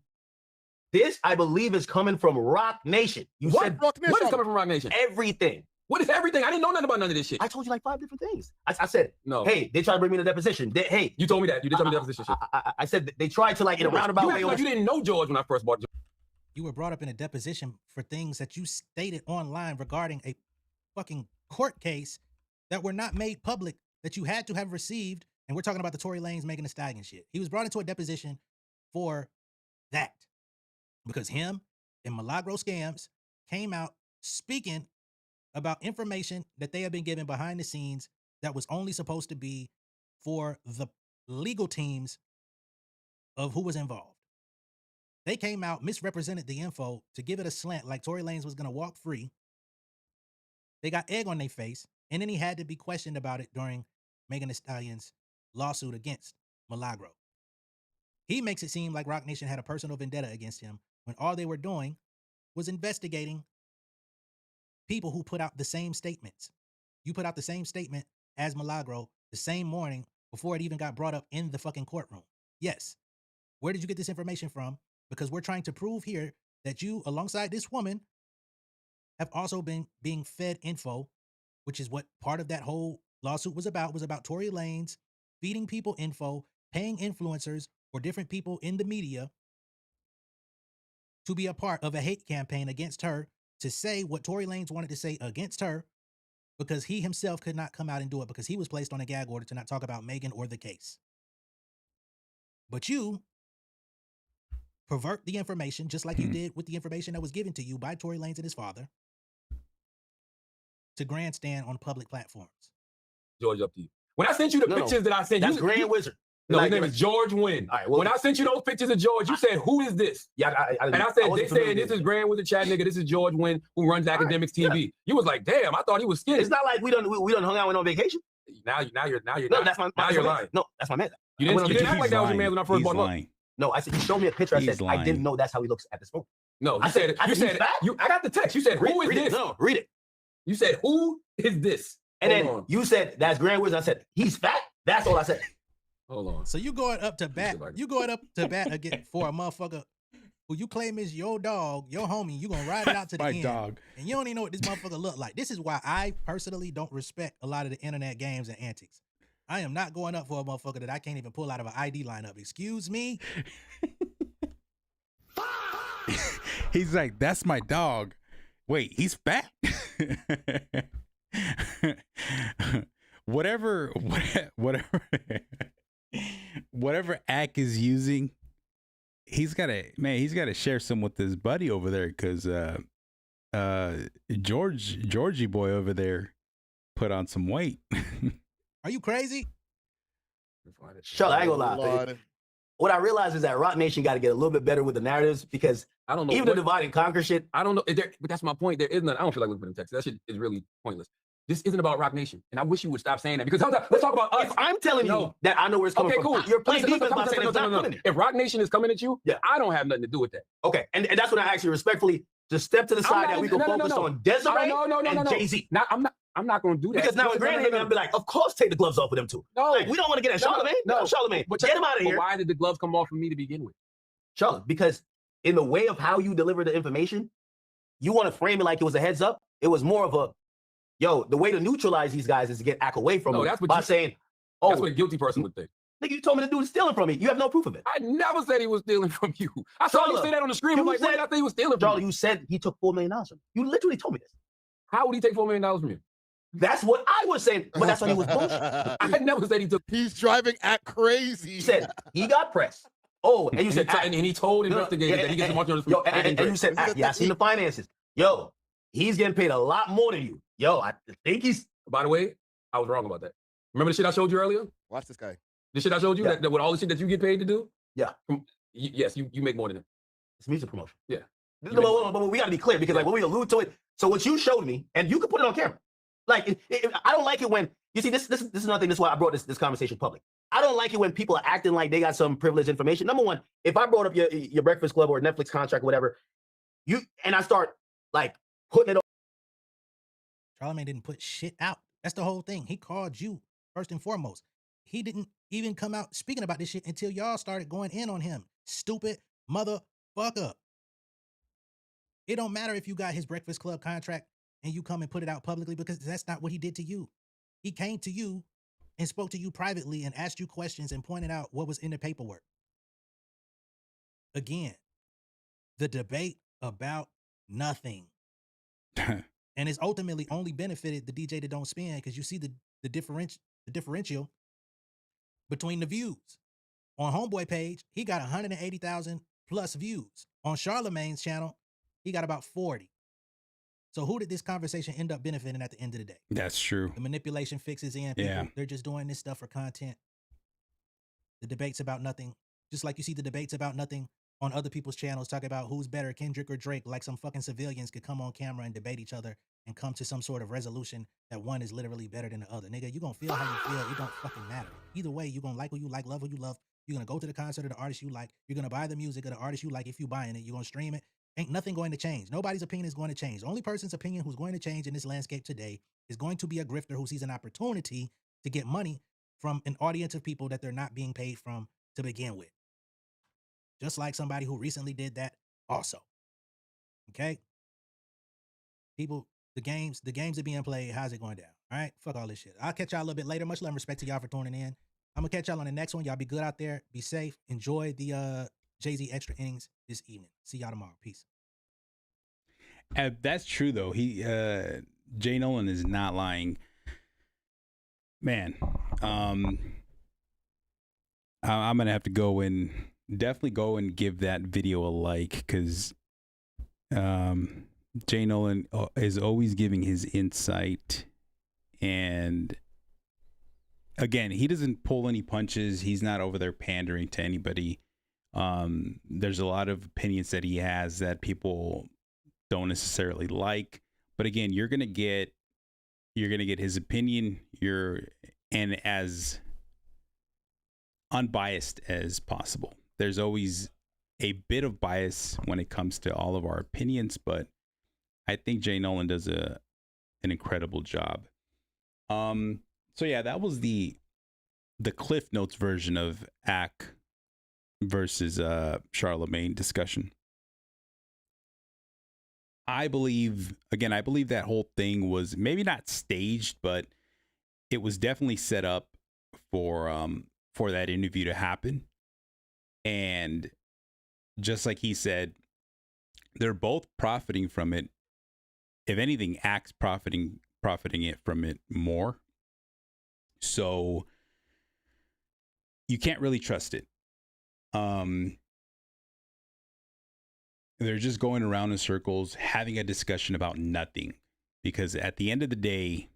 This, I believe, is coming from Roc Nation. You said what is coming from Roc Nation? Everything. What is everything? I didn't know nothing about none of this shit. I told you like 5 different things. I said, no. Hey, they tried to bring me to deposition. Hey, you told me that. You did tell me deposition shit. I said they tried to like in a roundabout way. You didn't know George when I first bought George. You were brought up in a deposition for things that you stated online regarding a fucking court case that were not made public, that you had to have received. And we're talking about the Tory Lanez Megan Thee Stallion shit. He was brought into a deposition for that because him and Milagro Scams came out speaking about information that they have been given behind the scenes that was only supposed to be for the legal teams of who was involved. They came out, misrepresented the info to give it a slant like Tory Lanez was going to walk free. They got egg on their face, and then he had to be questioned about it during Megan Thee Stallion's lawsuit against Milagro. He makes it seem like Roc Nation had a personal vendetta against him when all they were doing was investigating people who put out the same statements. You put out the same statement as Milagro the same morning before it even got brought up in the fucking courtroom. Yes. Where did you get this information from? Because we're trying to prove here that you, alongside this woman, have also been being fed info, which is what part of that whole lawsuit was about Tory Lanez feeding people info, paying influencers or different people in the media to be a part of a hate campaign against her, to say what Tory Lanez wanted to say against her, because he himself could not come out and do it because he was placed on a gag order to not talk about Megan or the case. But you pervert the information just like you did with the information that was given to you by Tory Lanez and his father to grandstand on public platforms. George, up to you. When I sent you the pictures that I sent you, that's Grand Wizard. No, his name is George Wynn. All right, well, when I sent you those pictures of George, you said, "Who is this?" Yeah, and I said, "They said this is Grand Wizard Chat nigga. This is George Wynn who runs Akademiks TV." Yeah. You was like, "Damn, I thought he was skinny." It's not like we done hung out on vacation. Now you're no, that's my now you're lying. No, that's my man. You didn't act like that was your man when I first bought him. No, I said you showed me a picture. I said lying. I didn't know that's how he looks at this moment. No, I got the text. You said, "Who is this?" No, read it. You said, "Who is this?" And then you said, "That's Grand Wizard." I said, "He's fat." That's all I said. Hold on. So you going up to bat? You going up to bat again for a motherfucker who you claim is your dog, your homie? You gonna ride it out to the end? Dog. And you don't even know what this motherfucker look like. This is why I personally don't respect a lot of the internet games and antics. I am not going up for a motherfucker that I can't even pull out of an ID lineup. Excuse me. He's like, "That's my dog." Wait, he's fat? whatever Ak is using, he's gotta share some with his buddy over there, because Georgie boy over there put on some weight. Are you crazy? Shut up, I ain't gonna lie. What I realize is that Roc Nation got to get a little bit better with the narratives, because I don't know even the divide and conquer shit. I don't know, but that's my point. There is none. I don't feel like looking for them texts. That shit is really pointless. This isn't about Roc Nation, and I wish you would stop saying that, because let's talk about us. If I'm telling you that I know where it's coming from. Cool. You're playing defense by saying it's not putting it. If Roc Nation is coming at you, I don't have nothing to do with that. Okay, and that's when I ask you respectfully to step to the side that we can focus on Desiree and Jay-Z. I'm not. I'm not going to do that. Because now with Granny, I'll be like, of course, take the gloves off of them too. No. Like, we don't want to get at Charlamagne. No, Charlamagne. But Get him out of here. Why did the gloves come off for me to begin with? Charlotte, because in the way of how you deliver the information, you want to frame it like it was a heads up. It was more of a, yo, the way to neutralize these guys is to get Ack away from them that's what by saying, oh, that's what a guilty person would think. Nigga, you told me the dude is stealing from me. You have no proof of it. I never said he was stealing from you. I saw you say that on the screen. I'm like, why did I say he was stealing from Charlie, you? you said he took $4 million from you. You literally told me this. How would he take $4 million from you? That's what I was saying, but that's when he was bullshit. I never said he took. He's driving at crazy. You said he got pressed. Oh, and you said, and he told investigators that he gets money on his and you said, yeah, I seen the finances. Yo, he's getting paid a lot more than you. Yo, I think he's. By the way, I was wrong about that. Remember the shit I showed you earlier? Watch this guy. The shit I showed you, that with all the shit that you get paid to do? Yeah. Yes, you make more than him. It's music promotion. Yeah. But we got to be clear because like when we allude to it, so what you showed me, and you can put it on camera. Like, I don't like it when, you see, this is another thing, this is why I brought this conversation public. I don't like it when people are acting like they got some privileged information. Number one, if I brought up your Breakfast Club or Netflix contract or whatever, and I start like putting it on. Charlamagne didn't put shit out. That's the whole thing. He called you first and foremost. He didn't even come out speaking about this shit until y'all started going in on him. Stupid motherfucker. It don't matter if you got his Breakfast Club contract and you come and put it out publicly because that's not what he did to you. He came to you and spoke to you privately and asked you questions and pointed out what was in the paperwork. Again, the debate about nothing. And it's ultimately only benefited the DJ that don't spin because you see the differential between the views. On Homeboy page, he got 180,000 plus views. On Charlamagne's channel, he got about 40. So who did this conversation end up benefiting at the end of the day? That's true. The manipulation fixes in. People, they're just doing this stuff for content. The debates about nothing. Just like you see the debates about nothing on other people's channels talking about who's better, Kendrick or Drake, like some fucking civilians could come on camera and debate each other and come to some sort of resolution that one is literally better than the other. Nigga, you gonna feel how you feel. It don't fucking matter. Either way, you gonna like who you like, love who you love. You're gonna go to the concert of the artist you like. You're gonna buy the music of the artist you like if you buying it. You're gonna stream it. Ain't nothing going to change. Nobody's opinion is going to change. The only person's opinion who's going to change in this landscape today is going to be a grifter who sees an opportunity to get money from an audience of people that they're not being paid from to begin with. Just like somebody who recently did that also. Okay? People, the games are being played. How's it going down? All right? Fuck all this shit. I'll catch y'all a little bit later. Much love and respect to y'all for tuning in. I'm going to catch y'all on the next one. Y'all be good out there. Be safe. Enjoy the Jay-Z extra innings this evening. See y'all tomorrow. Peace. That's true, though. Jay Nolan is not lying. Man, I'm going to have to definitely go and give that video a like because Jay Nolan is always giving his insight. And again, he doesn't pull any punches. He's not over there pandering to anybody. There's a lot of opinions that he has that people don't necessarily like, but again, you're gonna get his opinion. And as unbiased as possible. There's always a bit of bias when it comes to all of our opinions, but I think Jay Nolan does an incredible job. So yeah, that was the Cliff Notes version of Ack versus Charlamagne discussion. I believe that whole thing was maybe not staged, but it was definitely set up for that interview to happen. And just like he said, they're both profiting from it. If anything, Ack's profiting it from it more. So you can't really trust it. They're just going around in circles, having a discussion about nothing. Because at the end of the day,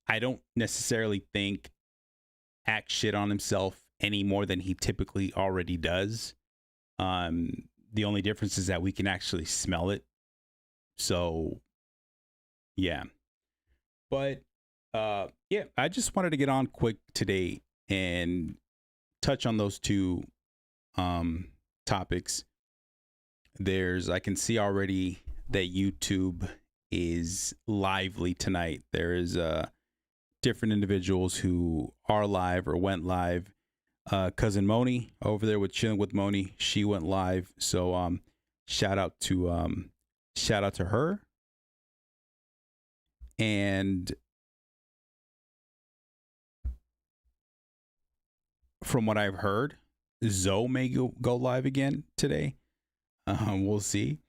I don't necessarily think Ack shit on himself any more than he typically already does. The only difference is that we can actually smell it. So, yeah. But, yeah, I just wanted to get on quick today and touch on those two topics. I can see already that YouTube is lively tonight. There is different individuals who are live or went live. Cousin Moni over there with Chilling with Moni, she went live. So shout out to her. And from what I've heard, Zoe may go live again today. We'll see.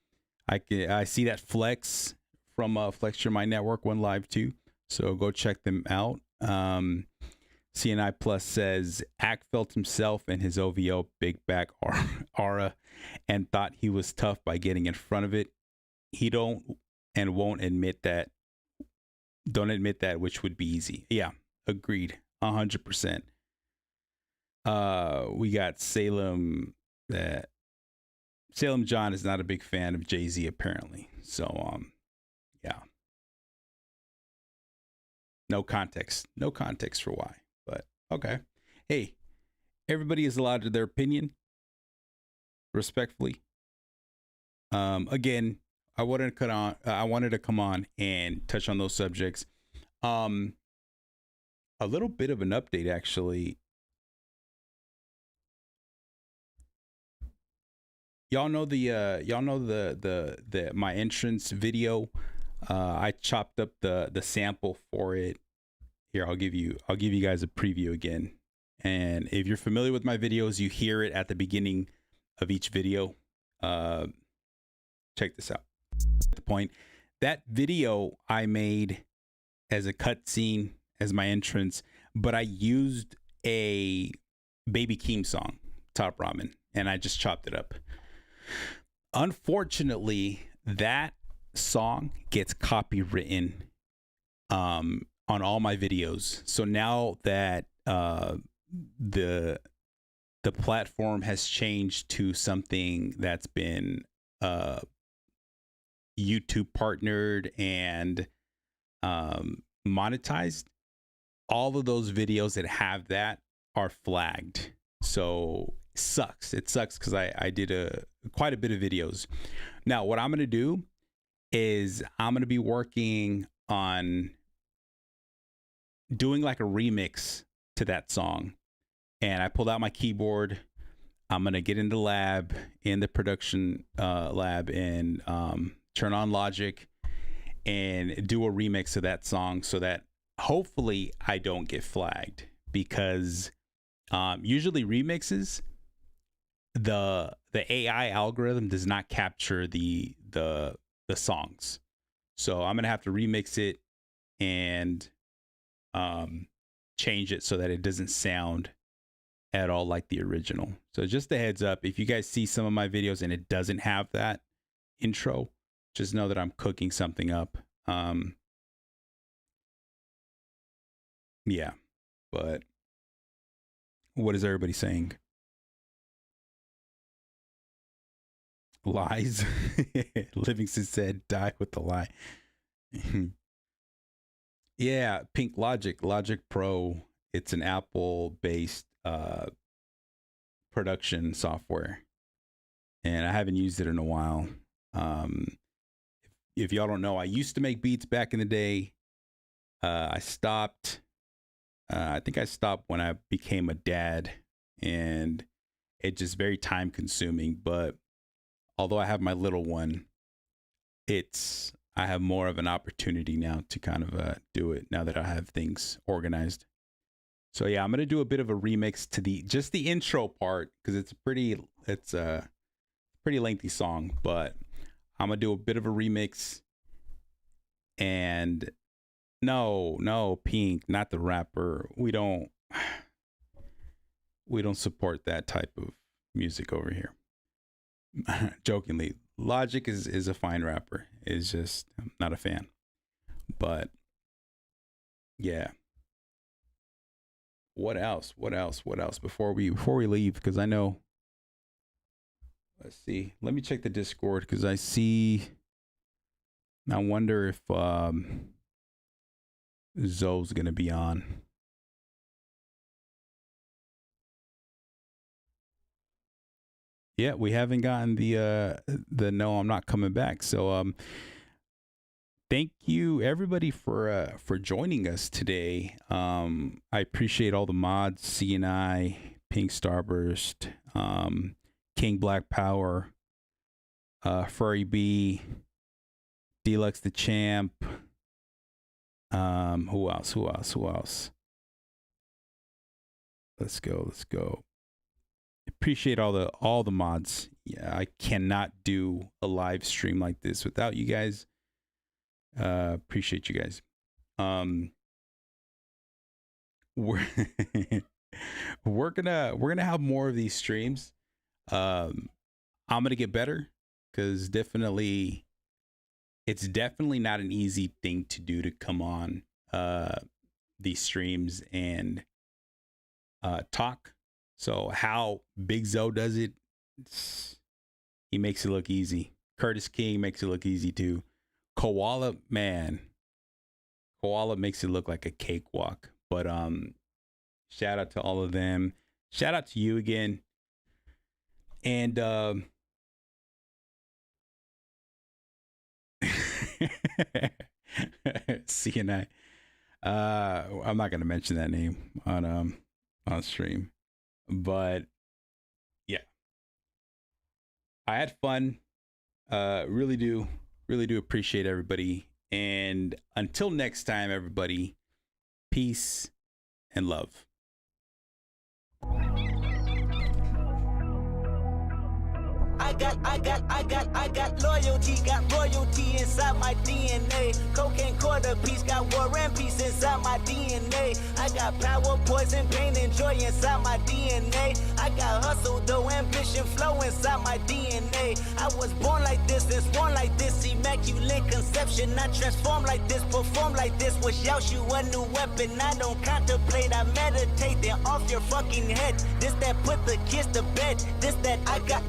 I see that Flex from Flex Your Mind Network went live too. So go check them out. CNI Plus says Ack felt himself and his OVO big back aura and thought he was tough by getting in front of it. He don't and won't admit that. Don't admit that, which would be easy. Yeah, agreed. 100%. We got Salem. Salem John is not a big fan of Jay-Z apparently. So yeah. No context for why, but okay. Hey, everybody is allowed to their opinion, respectfully. Again, I wanted to come on and touch on those subjects. A little bit of an update, actually. Y'all know the my entrance video. I chopped up the sample for it. Here, I'll give you guys a preview again. And if you're familiar with my videos, you hear it at the beginning of each video. Check this out. The point, that video I made as a cutscene as my entrance, but I used a Baby Keem song, Top Ramen, and I just chopped it up. Unfortunately, that song gets copywritten on all my videos. So now that the platform has changed to something that's been YouTube partnered and monetized, all of those videos that have that are flagged. So it sucks because I did quite a bit of videos. Now what I'm gonna do is I'm gonna be working on doing like a remix to that song. And I pulled out my keyboard. I'm gonna get in the production lab, and turn on Logic and do a remix of that song so that hopefully I don't get flagged, because usually remixes, the AI algorithm does not capture the songs. So I'm gonna have to remix it and change it so that it doesn't sound at all like the original. So just a heads up, if you guys see some of my videos and it doesn't have that intro, just know that I'm cooking something up. Yeah, but what is everybody saying? Lies. Livingston said, die with the lie. Yeah, Pink Logic Pro. It's an Apple-based production software, and I haven't used it in a while. If y'all don't know, I used to make beats back in the day. I stopped. I think I stopped when I became a dad, and it's just very time consuming. But although I have my little one, I have more of an opportunity now to kind of do it now that I have things organized. So yeah, I'm gonna do a bit of a remix to just the intro part, because it's a pretty lengthy song, but I'm gonna do a bit of a remix. And no, Pink, not the rapper. We don't support that type of music over here. Jokingly, Logic is a fine rapper. It's just, I'm not a fan. But yeah. What else before we leave? Because I know, let's see. Let me check the Discord, because I wonder if Zoe's gonna be on. Yeah, we haven't gotten the no, I'm not coming back. So thank you everybody for joining us today. I appreciate all the mods, CNI, Pink Starburst, King Black Power, Furry B, Deluxe the Champ. Who else? Let's go. Appreciate all the mods. Yeah, I cannot do a live stream like this without you guys. Appreciate you guys. We're gonna have more of these streams. I'm gonna get better because it's definitely not an easy thing to do to come on these streams and talk. So how Big Zo does it, he makes it look easy. Curtis King makes it look easy too. Koala makes it look like a cakewalk. But shout out to all of them. Shout out to you again. And CNI. I'm not gonna mention that name on stream. But yeah. I had fun. Really do appreciate everybody. And until next time, everybody, peace and love. I got loyalty, got royalty inside my DNA. Cocaine quarter piece, got war and peace inside my DNA. I got power, poison, pain, and joy inside my DNA. I got hustle, though, ambition, flow inside my DNA. I was born like this and sworn like this, immaculate conception. I transform like this, perform like this, wish out you a new weapon. I don't contemplate, I meditate, then off your fucking head. This that put the kids to bed, this that I got